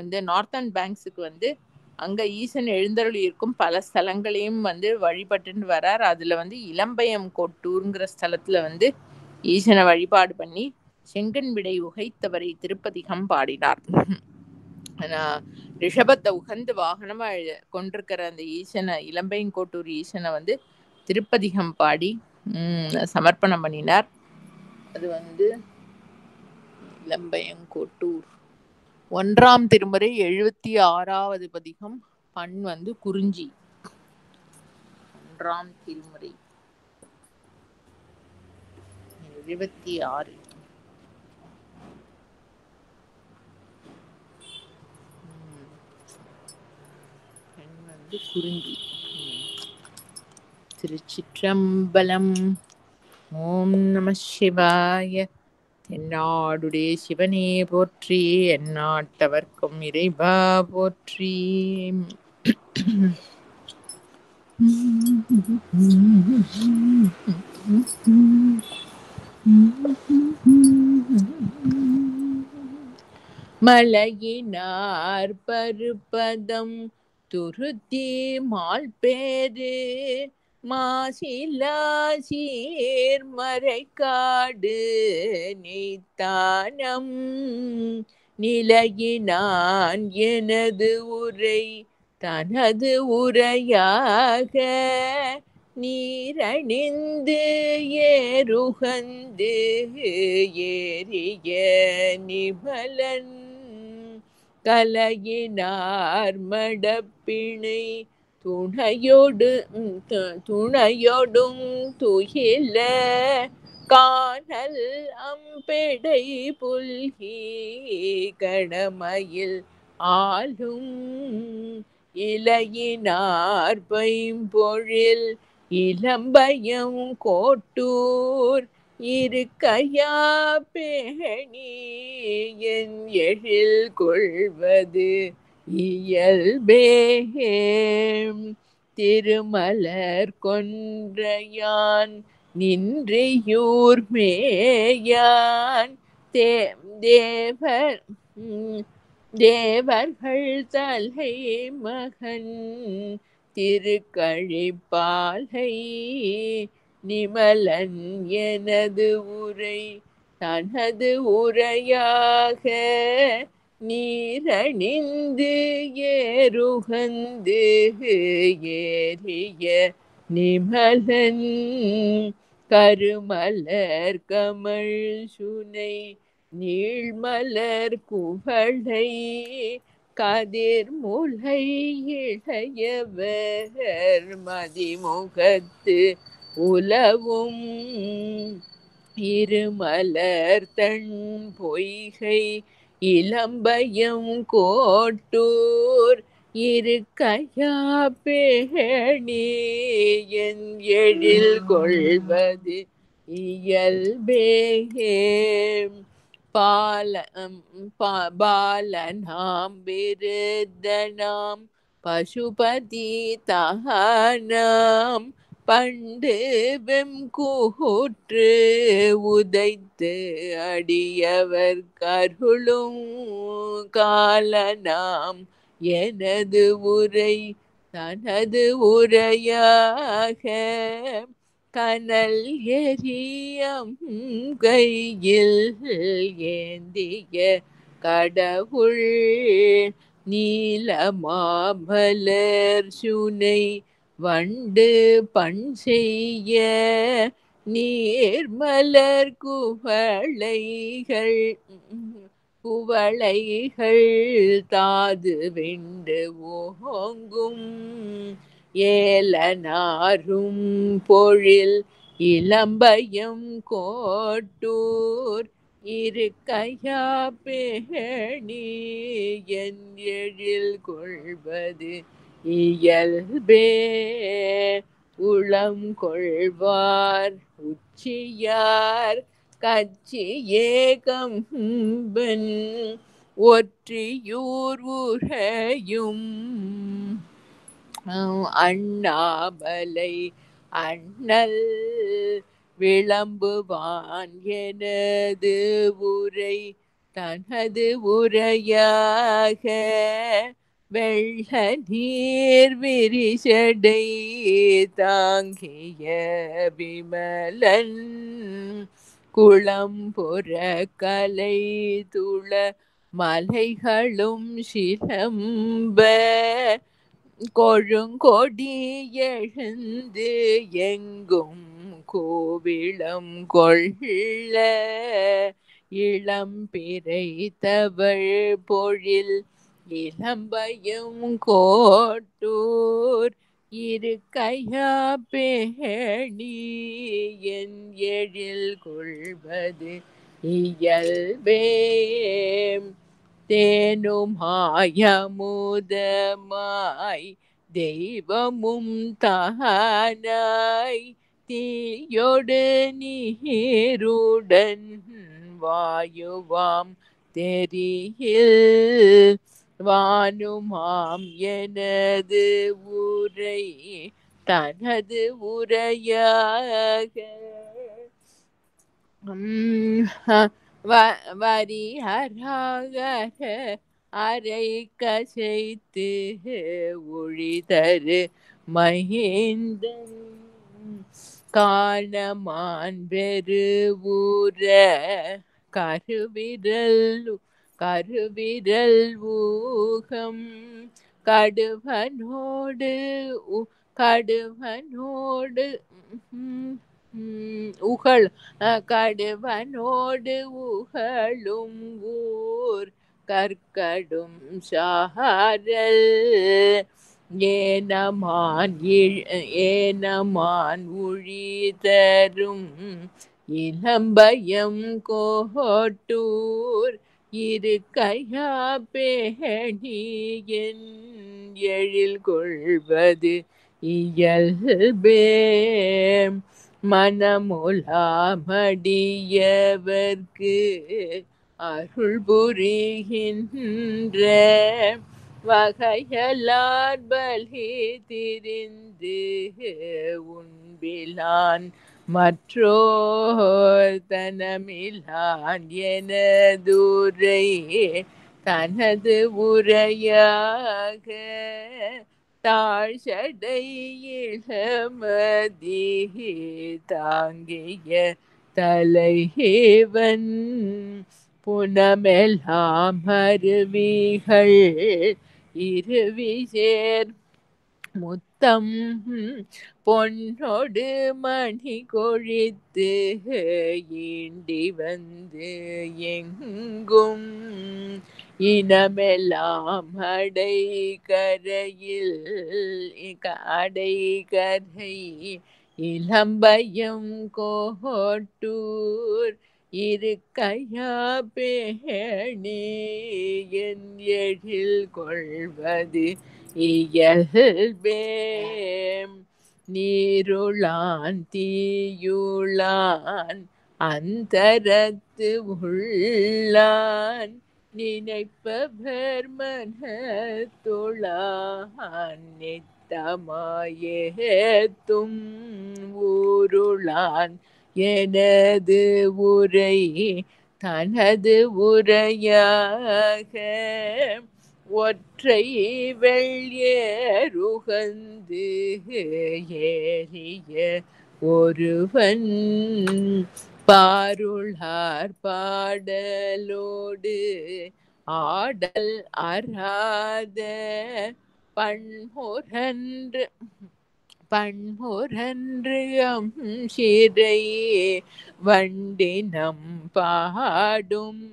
இந்த நார்த்தன் பேங்க்ஸுக்கு வந்து அங்க ஈசன் எழுந்தருளி இருக்கும் பல ஸ்தலங்களையும் வந்து வழிபட்டுன்னு வரார். அதுல வந்து இளம்பயம் கோட்டூருங்கிற ஸ்தலத்துல வந்து ஈசனை வழிபாடு பண்ணி செங்கன் விடை உகைத்தவரை திருப்பதிகம் பாடினார். ரிஷபத்தை உகந்து வாகனமா கொண்டிருக்கிற அந்த ஈசனை, இளம்பையங்கோட்டூர் ஈசனை வந்து திருப்பதிகம் பாடி சமர்ப்பணம் பண்ணினார். அது வந்து இளம்பையங்கோட்டூர் 1ஆம் திருமுறை 76வது பதிகம். பண் வந்து குறிஞ்சி. 1ஆம் திருமுறை 76. குறிஞ்சி. திருச்சிற்றம்பலம். ஓம் நம சிவாய. தென்னாடுடைய சிவனே போற்றி, எந்நாட்டவர்க்கும் இறைவா போற்றி. மலையினார் பருப்பதம் துருத்தி மால்பேரு மாசிலாசீர் மறைக்காடு நெய்த்தானம் நிலையினான் எனது உரை தனது உரையாக நீரணிந்து ஏறுகந்து ஏறிய நிமலன் கலையினார் மடப்பிணை துணையொடும் துயில காணல் அம்பெடை புல்கி கடமையில் ஆளும் இலையினார் பைம்பொழில் இளம்பயம் கோட்டூர் இருக்கையா பேணி என் எழில் கொள்வது இயல்பே திருமலர் கொன்றையான் நின்றியூர் மேயான் தேவர்கள் தலை மகன் திருக்கழிப்பாலை நிமலன் எனது உரை தனது உரையாக நீரணிந்து ஏறுகந்து ஏறிய நிமலன் கருமலர் கமழ் சுனை நீழ்மலர் குவளை கதிர் முலை இளையவர் மதிமுகத்து உலவும் இருமலர் தன் பொய்கை இளம்பயம் கோட்டூர் இருக்கையா பேணி என் எழில் கொள்வது இயல்பே பாலனாம் விருத்தனாம் பசுபதி தானாம் பண்டு வெம்கூற்று உதைத்து அடியவர் கருளும் காலனாம் எனது உரை தனது உரையாக கனல் எரியம் கையில் ஏந்திய கடவுள் நீலமாமலர் சுனை வண்டு பண் செய்ய நீர்மலர் குவளைகள் தாது விண்டு ஓங்கும் ஏலனாரும் பொழில் இளம்பயம் கோட்டூர் இருக்கையா பேணி என் எழில் கொள்வது இயல்பே உளம் கொள்வார் உச்சியார் கச்சி ஏகம்பன் ஒற்றியூர் உரையும் அண்ணாமலை அண்ணல் விளம்புவான் எனது உரை தனது உரையாக வெள்ள நீர் விரிசடை தாங்கிய விமலன் குளம்புற கலை துள மலைகளும் சிலம்ப கொழுங்கொடி எழுந்து எங்கும் கோவிளம் கொள்ள இளம்பிறை தவழ் பொழில் இளம்பயம் கோட்டூர் இருக்கையா பேணி என் எழில் கொள்வது இயல்பே தேனுமாயமுதமாய் தெய்வமும் தானாய் தீயொடு நீருடன் வாயுவாம் தெரியில் வானுமாம் எனது உரை தனது உரையாக வரிஹராகர அரை கசைத்து ஒழிதரு மகேந்தன் காணமான் பெருவூர கருவிரல் ஊகம் கடுவனோடு உகழ் கடுவனோடு உகழும் ஊர் கற்கடும் சாரல் ஏனமான் உழிதரும் இளம்பயம் கோட்டூர் இருக்கையா பேணி என் எழில் கொள்வது இயல்பே மனமுலாமடியவர்க்கு அருள் புரிகின்ற வகையலார் பலி திரிந்து உண்பிலான் மற்றோர் தனமிலான் எனதுரை தனது உரையாக தாழ்சடை இளமதி தாங்கிய தலைவன் புனமெல்லாம் அருவிகள் இருவிசேர் முத்தம் பொன்னொடு மணி கொழித்து ஈண்டி வந்து எங்கும் இனமெல்லாம் அடை கரையில் அடை கரை இளம்பயம் கோட்டூர் இருக்கையா பேணி என் எழில் கொள்வது இயல்பேம் நீருளான் தீயுளான் அந்தரத்து உள்ளான் நினைப்பவர் மனத்துளான் நித்தமாயேத்தும் ஊருளான் எனது உரை தனது உரையாக ஒற்றை வெள்ளியருகந்து ஏறிய ஒருவன் பாருளார் பாடலோடு ஆடல் அறாத பண்முரன்று சிறை வண்டினம் பாடும்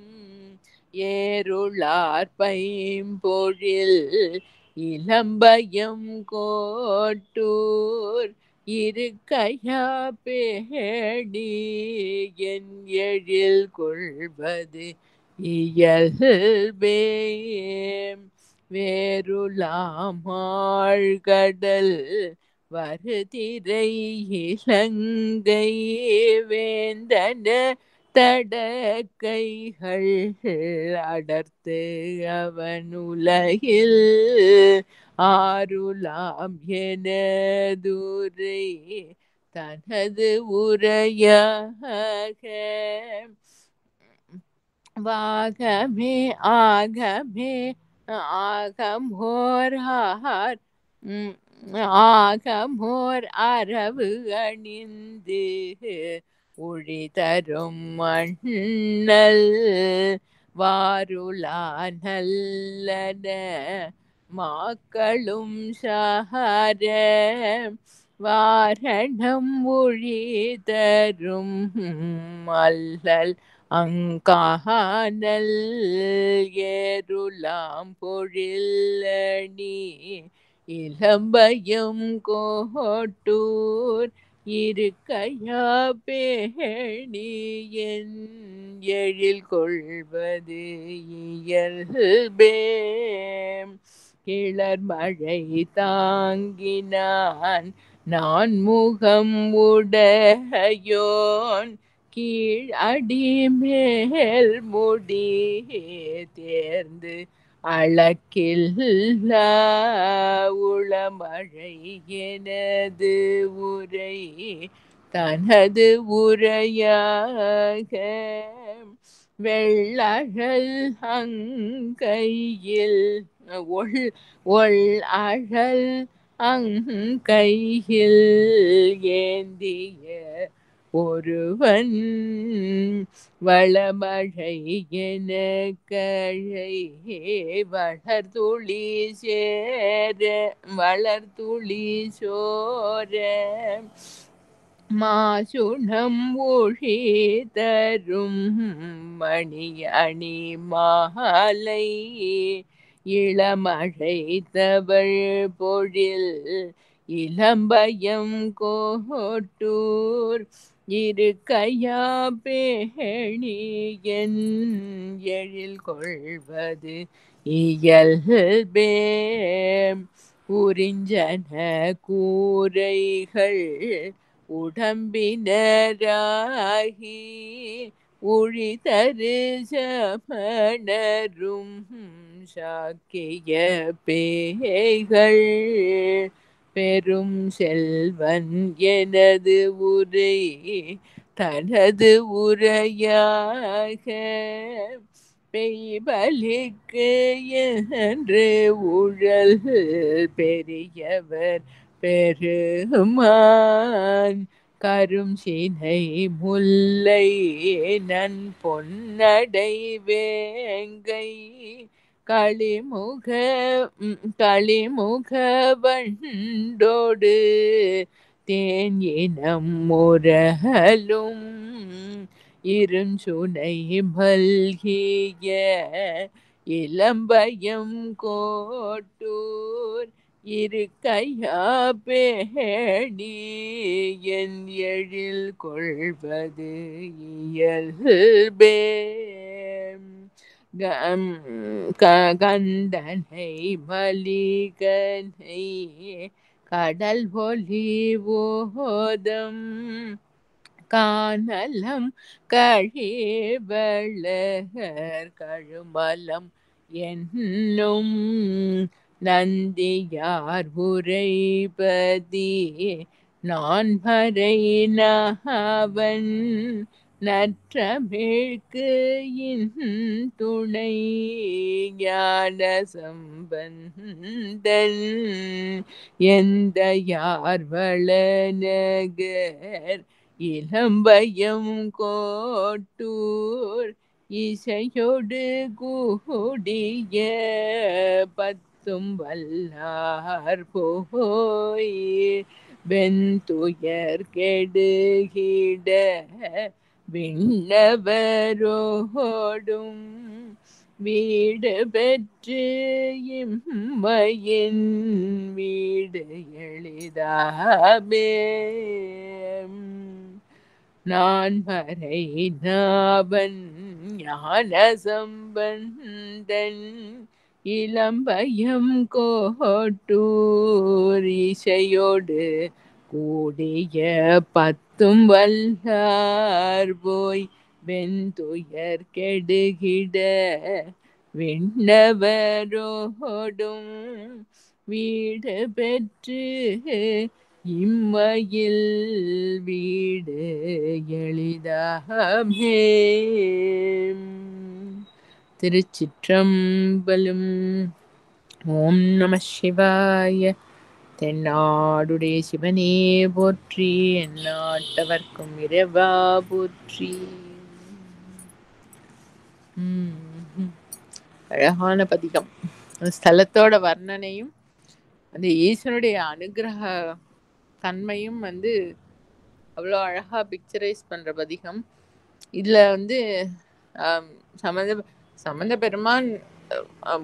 ஏருளார் பைம்பொழில் இளம்பயம் கோட்டூர் இருக்கையா பேடி என் எழில் கொள்வது இயல்பே வேருளாம் ஆழ்கடல் வருதிரை இலங்கை வேந்தன தடக்கைகள் அடர்த்து அவனுலகில் ஆருலாம் எனதுரை தனது உரையாக வாகமே ஆகமே ஆகமோர் அரவு அணிந்து ஒளி தரும் மண்ணல் வாருளா நல்லன மாக்களும் சார வாரணம் ஒளி தரும் அல்லல் அங்கானல் ஏருலாம் பொழிலணி இளம்பயம் கோட்டூர் இருக்கையா பேணி என் எழில் கொள்வது இயல்பே கிளர் மழை தாங்கினான் நான் முகம் உடையோன் கீழ் அடி மேல் முடி தேர்ந்து அளக்கில்ல உளமழை எனது உரை தனது உரையாக வெள்ளழல் அங்கையில் அழல் அங்கையில் ஏந்திய ஒருவன் வளமழை என கழை வளர்துளி சோர மாசுணம் ஒழி தரும் மணி அணி மாலை இளமழை தவழ் பொழில் இளம்பயம் கோட்டூர் இருக்கையா பேணி என் எழில் கொள்வது இயல்பே உறிஞ்சன கூரைகள் உடம்பினராகி ஒழிதரு சமணரும் சாக்கிய பேய்கள் பெரும் செல்வன் எனது உரை தனது உரையாக பெய்பலிக்கு என்று உழல் பெரியவர் பெருமான் கரும் சினை முல்லை நன் பொன்னடை வேங்கை களிமுக களிமுக வண்டோடு தேன் இனம் முரலும் இருஞ்சுனை மல்கிய இளம்பயம் கோட்டூர் இருக்கையா பேணி என் எழில் கொள்வது இயல்பே கண்டனை மலிகனை கடல் ஒலி ஓதம் காணலம் கழிவளர் கழுமலம் என்னும் நந்தியார் உரைபதி நான் மறை நாவன் நற்றமிழ்க்கு துணை ஞான சம்பந்தன் எந்த யார் வளநகர் இளம்பயம் கோட்டூர் இசையொடு கூடிய பத்தும் வல்லார் போய் வெந்துயர் கெடுகிட விண்ணவரோடும் வீடு பெற்று இம்மையின் வீடு எளிதாமே நான் மறை நாவன் ஞான சம்பந்தன் இளம்பயம் கோட்டூர் இசையோடு கூடிய பத்தும் வல்லார் போய் வெந்துயர் கெடுகிட விண்ணவரோடும் வீடு பெற்று இம்மையில் வீடு எளிதாமே. திருச்சிற்றம்பலம். ஓம் நம சிவாய. தென்னாடுடைய சிவனே போற்றி, எந்நாட்டவர்க்கும் இறைவா போற்றி. அழகான பதிகம். ஸ்தலத்தோட வர்ணனையும் அந்த ஈஸ்வனுடைய அனுகிரக தன்மையும் அவ்வளோ அழகா பிக்சரைஸ் பண்ற பதிகம். இதுல சம்பந்த பெருமான்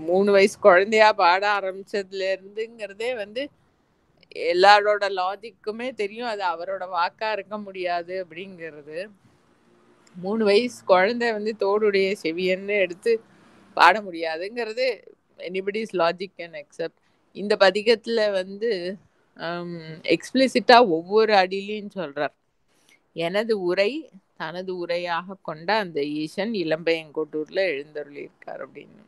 3 வயசு குழந்தையா பாட ஆரம்பிச்சதுல இருந்துங்கிறதே எல்லாரோட லாஜிக்குமே தெரியும். அது அவரோட வாக்கா இருக்க முடியாது அப்படிங்கிறது. 3 வயசு குழந்தை தோடுடைய செவியன்னு எடுத்து பாட முடியாதுங்கிறது எனிபடிஸ் லாஜிக் கேன் அக்செப்ட். இந்த பதிகத்துல எக்ஸ்பிளிசிட்டா ஒவ்வொரு அடியிலையும் சொல்றார், எனது உரை தனது உரையாக கொண்ட அந்த ஈசன் இளம்பையங்கோட்டூர்ல எழுந்தருளி இருக்கார் அப்படின்னு.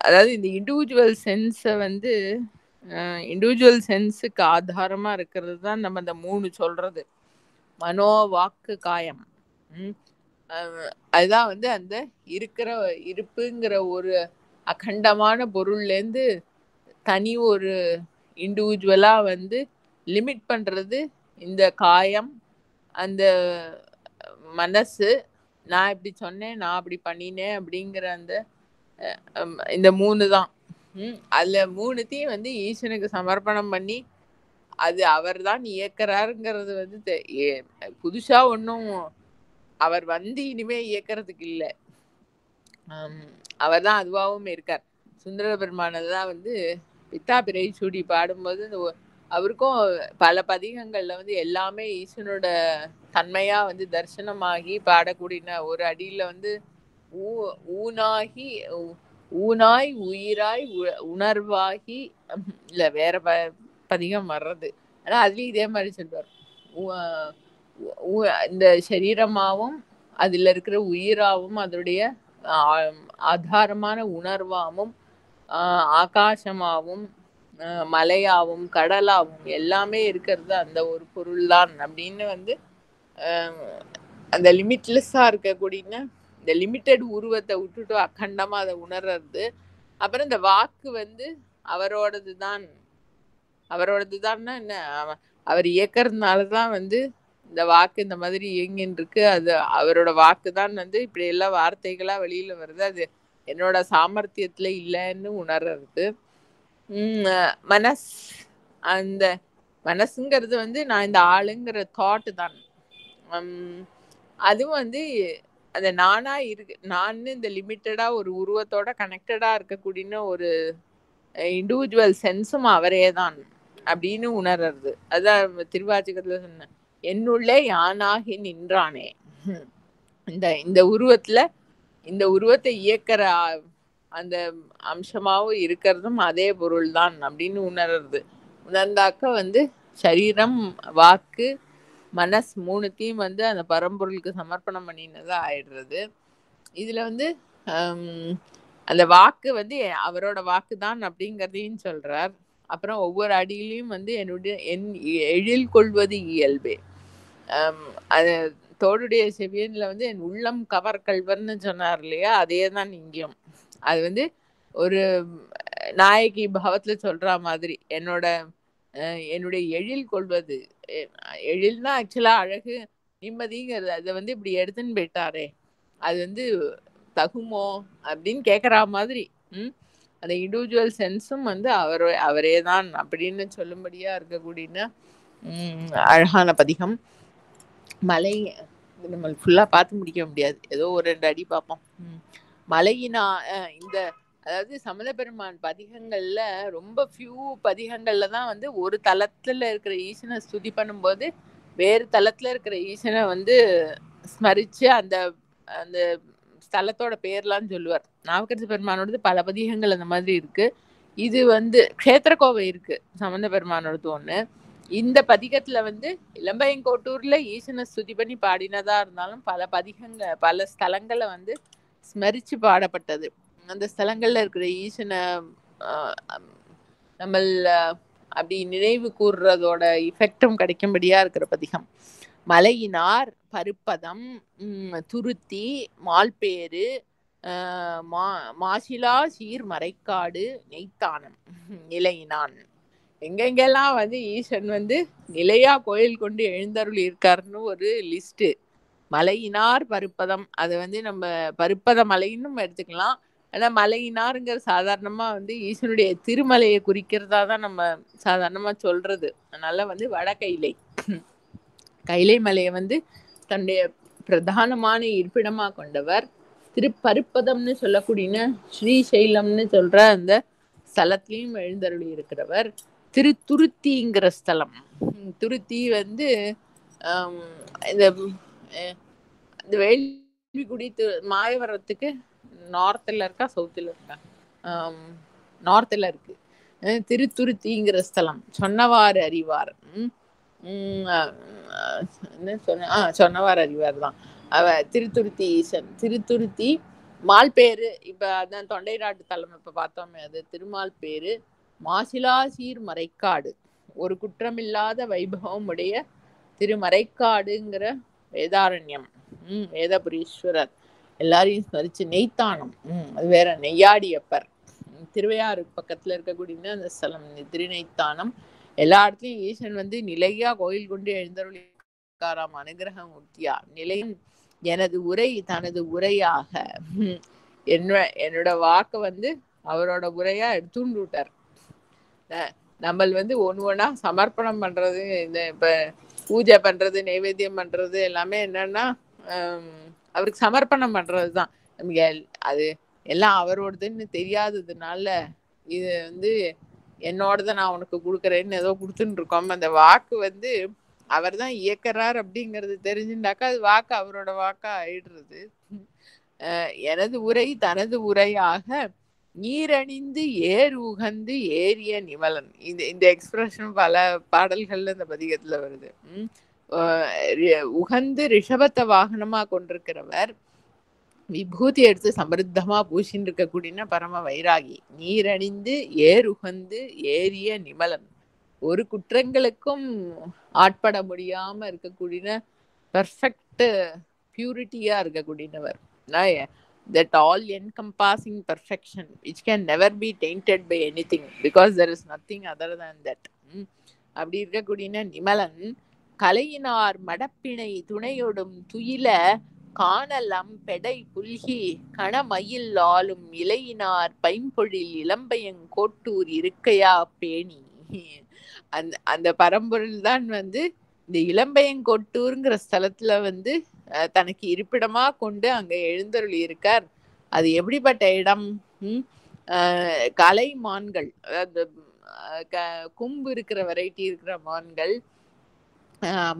அதாவது இந்த இண்டிவிஜுவல் சென்ஸை இண்டிவிஜுவல் சென்ஸுக்கு ஆதாரமா இருக்கிறது தான் நம்ம அந்த 3 சொல்றது. மனோ வாக்கு காயம். அதுதான் அந்த இருப்புங்கிற ஒரு அகண்டமான பொருள்லேருந்து தனி ஒரு இண்டிவிஜுவலா லிமிட் பண்றது இந்த காயம், அந்த மனசு, நான் இப்படி சொன்னேன், நான் அப்படி பண்ணினேன் அப்படிங்கிற இந்த 3 தான். அதுல 3த்தையும் ஈசனுக்கு சமர்ப்பணம் பண்ணி அது அவர் தான் இயக்குறாருங்கிறது புதுசா ஒன்றும் அவர் இனிமே இயக்கிறதுக்கு இல்லை. அவர் தான் அதுவாகவும் இருக்கார். சுந்தர பெருமானதான் பித்தா பிறை சூடி பாடும்போது அவருக்கும் பல பதிகங்கள்ல எல்லாமே ஈசனோட தன்மையா தரிசனமாகி பாடக்கூடிய ஒரு அடியில ஊனாய் உயிராய் உணர்வாகி இல்ல வேற பதிகம் வர்றது. ஆனா அதுலயும் இதே மாதிரி சொல்வார், இந்த சரீரமாவும் அதுல இருக்கிற உயிராவும் அதோடைய ஆதாரமான உணர்வாவும் ஆகாசமாவும் மலையாவும் கடலாவும் எல்லாமே இருக்கிறது அந்த ஒரு பொருள் தான் அப்படின்னு அந்த லிமிட்லெஸ்ஸா இருக்கக்கூடிய இந்த லிமிட்டட் உருவத்தை விட்டுட்டு அகண்டமா அதை உணர்றது. அப்புறம் இந்த வாக்கு அவரோடதுதான். அவரோடதுதான்னா என்ன, அவர் இயக்கிறதுனாலதான் இந்த வாக்கு இந்த மாதிரி இயங்கின்னு இருக்கு. அது அவரோட வாக்கு தான் இப்படி எல்லாம் வார்த்தைகளா வெளியில வருது. அது என்னோட சாமர்த்தியத்துல இல்லைன்னு உணர்றது. மனஸ் அந்த மனசுங்கிறது வந்து நான் இந்த ஆளுங்கிற தாட் தான். அதுவும் வந்து அந்த நானா இருக்கு, நான் இந்த லிமிட்டடா ஒரு உருவத்தோட கனெக்டடா இருக்கக்கூடிய ஒரு இண்டிவிஜுவல் சென்ஸும் அவரே தான் அப்படின்னு உணர்றது. அதான் திருவாச்சகத்துல சொன்னேன், என்னுள்ளே யானாகி நின்றானே. இந்த இந்த உருவத்துல இந்த உருவத்தை இயக்கிற அந்த அம்சமாவும் இருக்கிறதும் அதே பொருள் தான் அப்படின்னு உணர்றது. உணர்ந்தாக்க வந்து சரீரம், வாக்கு, மனஸ் மூணுத்தையும் வந்து அந்த பரம்பொருளுக்கு சமர்ப்பணம் பண்ணினதா ஆயிடுறது. இதுல வந்து அந்த வாக்கு வந்து அவரோட வாக்கு தான் அப்படிங்கிறதையும் சொல்றார். அப்புறம் ஒவ்வொரு அடியிலையும் வந்து என் எழில் கொள்வது இயல்பே. அது தோடுடைய செவியன்ல வந்து என் உள்ளம் கவர் கல்வர்னு சொன்னார் இல்லையா, அதே தான் இங்கேயும். அது வந்து ஒரு நாயகி பாவத்துல சொல்ற மாதிரி என்னுடைய எழில் கொள்வது, எழில்னா ஆக்சுவலா அழகு, நிம்மதிங்கிறது, அதை வந்து இப்படி எடுத்துன்னு போயிட்டாரே, அது வந்து தகுமோ அப்படின்னு கேட்குற மாதிரி. அந்த இண்டிவிஜுவல் சென்ஸும் வந்து அவரே தான் அப்படின்னு சொல்லும்படியா இருக்கக்கூடிய அழகான பதிகம். மலை நம்ம ஃபுல்லா பார்த்து முடிக்க முடியாது, ஏதோ ஒரு 2 அடி பார்ப்போம். மலையினா இந்த அதாவது சமண பெருமான் பதிகங்கள்ல ரொம்ப ஃபியூ பதிகங்கள்ல தான் வந்து ஒரு தலத்துல இருக்கிற ஈசனை ஸ்துதி பண்ணும்போது வேறு தலத்துல இருக்கிற ஈசனை வந்து ஸ்மரிச்சு அந்த அந்த ஸ்தலத்தோட பேர்லாம் சொல்லுவார். நாவுக்கரசு பெருமானோடது பல பதிகங்கள் அந்த மாதிரி இருக்கு. இது வந்து க்ஷேத்திர கோவை இருக்கு சம்பந்த பெருமானோடது ஒண்ணு. இந்த பதிகத்துல வந்து இளம்பையங்கோட்டூர்ல ஈசனை ஸ்துதி பண்ணி பாடினதா இருந்தாலும் பல பதிகங்கள் பல ஸ்தலங்களை வந்து ஸ்மரிச்சு பாடப்பட்டது. அந்த ஸ்தலங்கள்ல இருக்கிற ஈசனை நம்ம அப்படி நினைவு கூறுறதோட இஃபெக்டும் கிடைக்கும்படியா இருக்கிற பதிகம். மலையினார் பருப்பதம், துருத்தி, மால்பேரு, மாசிலா சீர் மறைக்காடு, நெய்த்தானம், நிலையினான். எங்கெங்கெல்லாம் வந்து ஈசன் வந்து நிலையா கோயில் கொண்டு எழுந்தருள் இருக்காருன்னு ஒரு லிஸ்ட். மலையினார் பருப்பதம், அது வந்து நம்ம பருப்பத மலைன்னு எடுத்துக்கலாம். ஆனா மலையினாருங்கிற சாதாரணமா வந்து ஈசனுடைய திருமலையை குறிக்கிறதா தான் நம்ம சாதாரணமா சொல்றது. அதனால வந்து வட கைலை கைலை மலையை வந்து தன்னுடைய பிரதானமான இருப்பிடமா கொண்டவர். திருப்பருப்பதம்னு சொல்லக்கூடிய ஸ்ரீசைலம்னு சொல்ற அந்த ஸ்தலத்திலையும் எழுந்தருளி இருக்கிறவர். திருத்துருத்திங்கிற ஸ்தலம், துருத்தி வந்து இந்த வேள்விக்குடி மாயவரத்துக்கு நார்த்தில் இருக்கா சவுத்தில் இருக்கா, நார்த்தில் இருக்கு. திருத்துருத்திங்கிற ஸ்தலம் சொன்னவாறு அறிவார். என்ன சொன்னவாறு அறிவார் தான் அவ திருத்துருத்தி ஈசன். திருத்துருத்தி மால்பேரு, இப்ப அதான் தொண்டை நாட்டு தலம் இப்ப பார்த்தோமே, அது திருமால் பேரு. மாசிலா சீர் மறைக்காடு, ஒரு குற்றமில்லாத வைபவம் உடைய திருமறைக்காடுங்கிற வேதாரண்யம், வேதபுரீஸ்வரர் எல்லாரையும் ஸ்மரிச்சு. நெய்த்தானம், அது வேற, நெய்யாடியப்பர், திருவையாறு பக்கத்துல இருக்கக்கூடிய அந்த ஸ்தலம் திருநெய்த்தானம். எல்லா இடத்துலயும் ஈசன் வந்து நிலையா கோயில் கொண்டு எழுந்தருளிக்காராம், அனுகிரகம் உத்தியா. நிலையும் எனது உரை தனது உரையாக, என்னோட வாக்க வந்து அவரோட உரையா எடுத்துண்டு விட்டார். நம்ம வந்து ஒண்ணா சமர்ப்பணம் பண்றது, இந்த இப்ப பூஜை பண்றது, நைவேத்தியம் பண்றது எல்லாமே என்னன்னா அவருக்கு சமர்ப்பணம் பண்றதுதான். நமக்கு அது எல்லாம் அவரோடதுன்னு தெரியாததுனால இது வந்து என்னோடத நான் உனக்கு கொடுக்குறேன்னு ஏதோ கொடுத்துட்டு இருக்கோம். அந்த வாக்கு வந்து அவர் தான் இயக்கிறார் அப்படிங்கிறது தெரிஞ்சுட்டாக்கா அது வாக்கு அவரோட வாக்கா ஆயிடுறது. எனது உரை தனது உரையாக நீரணிந்து ஏர் உகந்து ஏரிய நிமலன். இந்த எக்ஸ்பிரஷன் பல பாடல்கள்ல இந்த பதிகத்துல வருது. உகந்து ரிஷபத்தை வாகனமா கொண்டிருக்கிறவர், விபூதி எடுத்து சமருத்தமா பூசின்னு இருக்கக்கூடிய பரம வைராகி. நீரணிந்து ஏர் உகந்து ஏரிய நிமலன், ஒரு குற்றங்களுக்கும் ஆட்பட முடியாம இருக்கக்கூடிய பெர்ஃபெக்ட் பியூரிட்டியா இருக்கக்கூடியவர். That all encompassing perfection which can never be tainted by anything because there is nothing other than that. அப்படி இருக்கக்கூடிய நிமலன் கலையினார் மடப்பிணை துணையோடும் துயில காணலம் பெடை புல்கி கணமயில் ஆளும் இலையினார் பைம்பொழில் இளம்பையங் கோட்டூர் இருக்கையா பேணி. அந்த அந்த பரம்பொருள் தான் வந்து இந்த இளம்பையங்கோட்டூருங்கிற ஸ்தலத்துல வந்து தனக்கு இருப்பிடமா கொண்டு அங்க எழுந்தருளி இருக்கார். அது எப்படிப்பட்ட இடம்? கலை மான்கள், அதாவது கும்பு இருக்கிற வெரைட்டி இருக்கிற மான்கள்,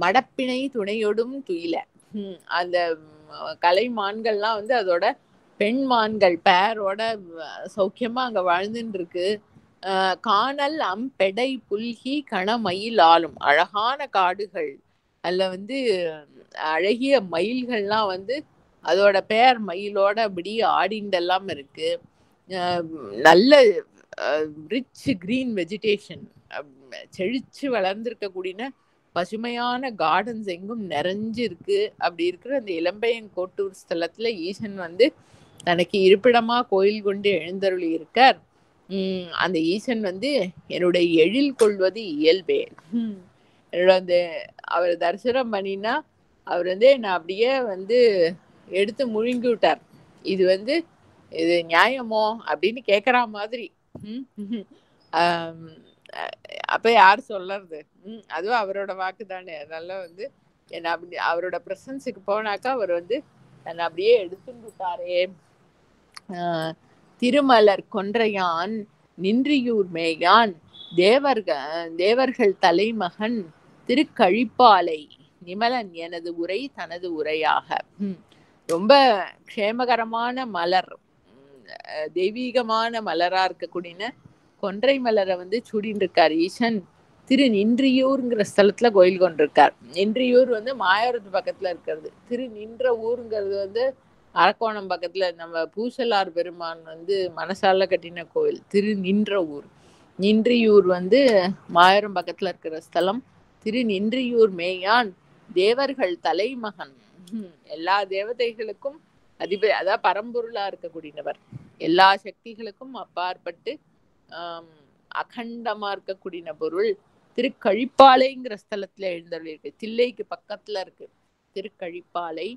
மடப்பிணை துணையோடும் துயில. அந்த கலை மான்கள்லாம் வந்து அதோட பெண் மான்கள் பேரோட சௌக்கியமா அங்க வாழ்ந்துட்டு இருக்கு. காணல் அம்பெடை புல்கி கணமயில் ஆளும், அழகான காடுகள், அதுல வந்து அழகிய மயில்கள்லாம் வந்து அதோட பேர் மயிலோட அப்படி ஆடிண்டெல்லாம் இருக்கு. நல்ல ரிச் கிரீன் வெஜிடேஷன், செழிச்சு வளர்ந்துருக்கக்கூடிய பசுமையான கார்டன்ஸ் எங்கும் நிறைஞ்சு இருக்கு. அப்படி இருக்கிற அந்த இளம்பையங்கோட்டூர் ஸ்தலத்துல ஈசன் வந்து தனக்கு இருப்பிடமா கோயில் கொண்டு எழுந்தருளி இருக்கார். அந்த ஈசன் வந்து என்னுடைய எழில் கொள்வது இயல்பே. என்னோட அந்த அவர் தரிசனம் பண்ணினா அவர் வந்து என்னை அப்படியே வந்து எடுத்து முழுங்கி விட்டார். இது வந்து இது நியாயமோ அப்படின்னு கேட்குற மாதிரி. அப்ப யார் சொல்லறது? அதுவும் அவரோட வாக்கு தானே. அதனால வந்து என்ன அப்படி அவரோட பிரசன்ஸுக்கு போனாக்கா அவர் வந்து என்னை அப்படியே எடுத்துட்டு விட்டாரே. திருமலர் கொன்றையான் நின்றியூர் மேயான் தேவர்கள் தலைமகன் திருக்கழிப்பாலை நிமலன் எனது உரை தனது உரையாக. ரொம்ப க்ஷேமகரமான மலர், தெய்வீகமான மலரா இருக்கக்கூடிய கொன்றை மலரை வந்து சூடின்னு இருக்கார் ஈசன். திரு நின்றியூருங்கிற ஸ்தலத்துல கோயில் கொண்டிருக்கார். நின்றியூர் வந்து மாயாவரத்து பக்கத்துல இருக்கிறது. திரு நின்ற ஊருங்கிறது வந்து அரக்கோணம் பக்கத்துல நம்ம பூசலார் பெருமான் வந்து மனசால கட்டின கோவில் திரு நின்ற ஊர். நின்றியூர் வந்து மாயரம் பக்கத்துல இருக்கிற ஸ்தலம். திரு நின்றியூர் மேயான் தேவர்கள் தலைமகன், எல்லா தேவதைகளுக்கும் அதான் பரம்பொருளா இருக்கக்கூடியவர், எல்லா சக்திகளுக்கும் அப்பாற்பட்டு அகண்டமா இருக்கக்கூடிய பொருள். திருக்கழிப்பாலைங்கிற ஸ்தலத்துல எழுந்தருளி இருக்கு. தில்லைக்கு பக்கத்துல இருக்கு திருக்கழிப்பாலை.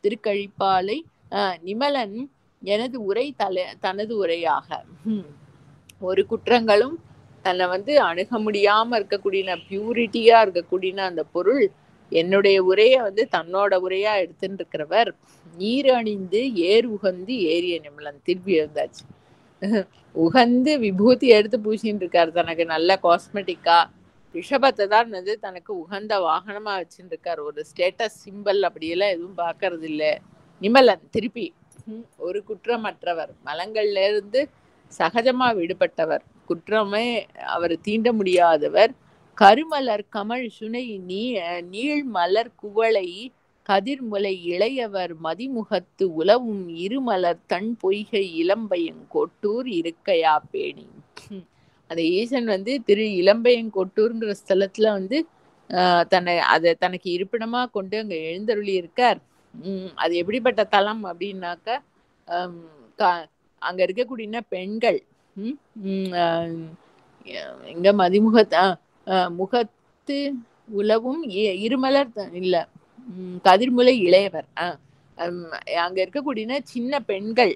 திருக்கழிப்பாலை நிமலன் எனது உரை தனது உரையாக. ஒரு குற்றங்களும் தன்னை வந்து அணுக முடியாம இருக்கக்கூடிய பியூரிட்டியா இருக்கக்கூடிய அந்த பொருள் என்னுடைய உரைய வந்து தன்னோட உரையா எடுத்துட்டு இருக்கிறவர். நீர் அணிந்து ஏர் உகந்து ஏரிய நிமலன். திருப்பி இருந்தாச்சு. உகந்து விபூதி எடுத்து பூசின்னு இருக்காரு. தனக்கு நல்ல காஸ்மெட்டிக்கா ரிஷபத்தை தான் வந்து தனக்கு உகந்த வாகனமா வச்சுட்டு இருக்காரு. ஒரு ஸ்டேட்டஸ் சிம்பிள் அப்படியெல்லாம் எதுவும் பார்க்கறது இல்லை. நிமலன் திருப்பி ஒரு குற்றமற்றவர், மலங்கள்ல இருந்து சகஜமா விடுபட்டவர், குற்றமே அவர் தீண்ட முடியாதவர். கருமலர் கமல் சுனை நீள் மலர் குவளை கதிர்முலை இளையவர் மதிமுகத்து உலவும் இருமலர் தன் பொய்கை இளம்பையங்கோட்டூர் இருக்கையா பேணி. அந்த ஈசன் வந்து திரு இளம்பையங்கோட்டூர்ங்கிற ஸ்தலத்துல வந்து தனக்கு இருப்பிடமா கொண்டு அங்க எழுந்தருளி இருக்கார். அது எப்படிப்பட்ட தலம் அப்படின்னாக்க, அங்க இருக்கக்கூடிய பெண்கள் எங்க முகத்து உலவும் இருமலர் இல்ல கதிர்முலை இளையவர். அங்க இருக்கக்கூடிய சின்ன பெண்கள்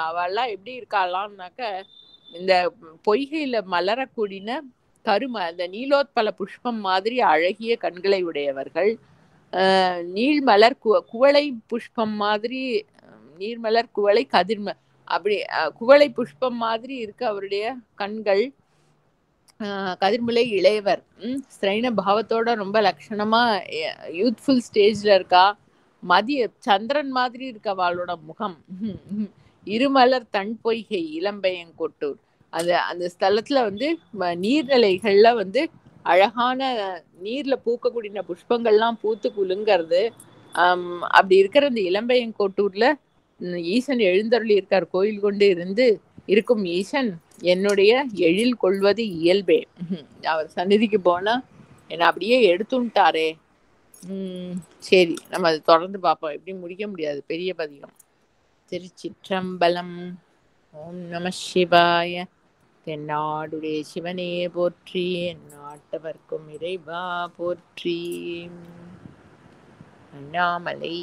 அவெல்லாம் எப்படி இருக்காளான்னாக்க, இந்த பொய்கையில மலரக்கூடிய அந்த நீலோத்பல புஷ்பம் மாதிரி அழகிய கண்களை உடையவர்கள். நீள்மலர் குவளை புஷ்பம் மாதிரி, நீர்மலர் குவளை அப்படி குவளை புஷ்பம் மாதிரி இருக்கு அவருடைய கண்கள். கதிர்முலை இளையவர், ஸ்திரைன பாவத்தோட ரொம்ப லட்சணமா யூத்ஃபுல் ஸ்டேஜ்ல இருக்கா. மதிய சந்திரன் மாதிரி இருக்க அவளோட முகம். இருமலர் தன் பொய்கை இளம்பையங்கோட்டூர். அந்த ஸ்தலத்துல வந்து நீர்நிலைகள்ல வந்து அழகான நீர்ல பூக்கக்கூடிய புஷ்பங்கள்லாம் பூத்து குலுங்கிறது. அப்படி இருக்கிற இந்த இளம்பையங்கோட்டூர்ல ஈசன் எழுந்தருளி இருக்கார். கோயில் கொண்டு இருக்கும் ஈசன் என்னுடைய எழில் கொள்வது இயல்பே. அவர் சந்நிதிக்கு போனா என்னை அப்படியே எடுத்துட்டாரே. சரி, நம்ம அதை தொடர்ந்து பார்ப்போம். எப்படி முடிக்க முடியாது, பெரிய பதிகம். திருச்சிற்றம்பலம். ஓம் நம சிவாய. தென்னாடுடைய சிவனே போற்றி, நாட்டவர்க்கும் இறைவா போற்றி. அண்ணாமலை.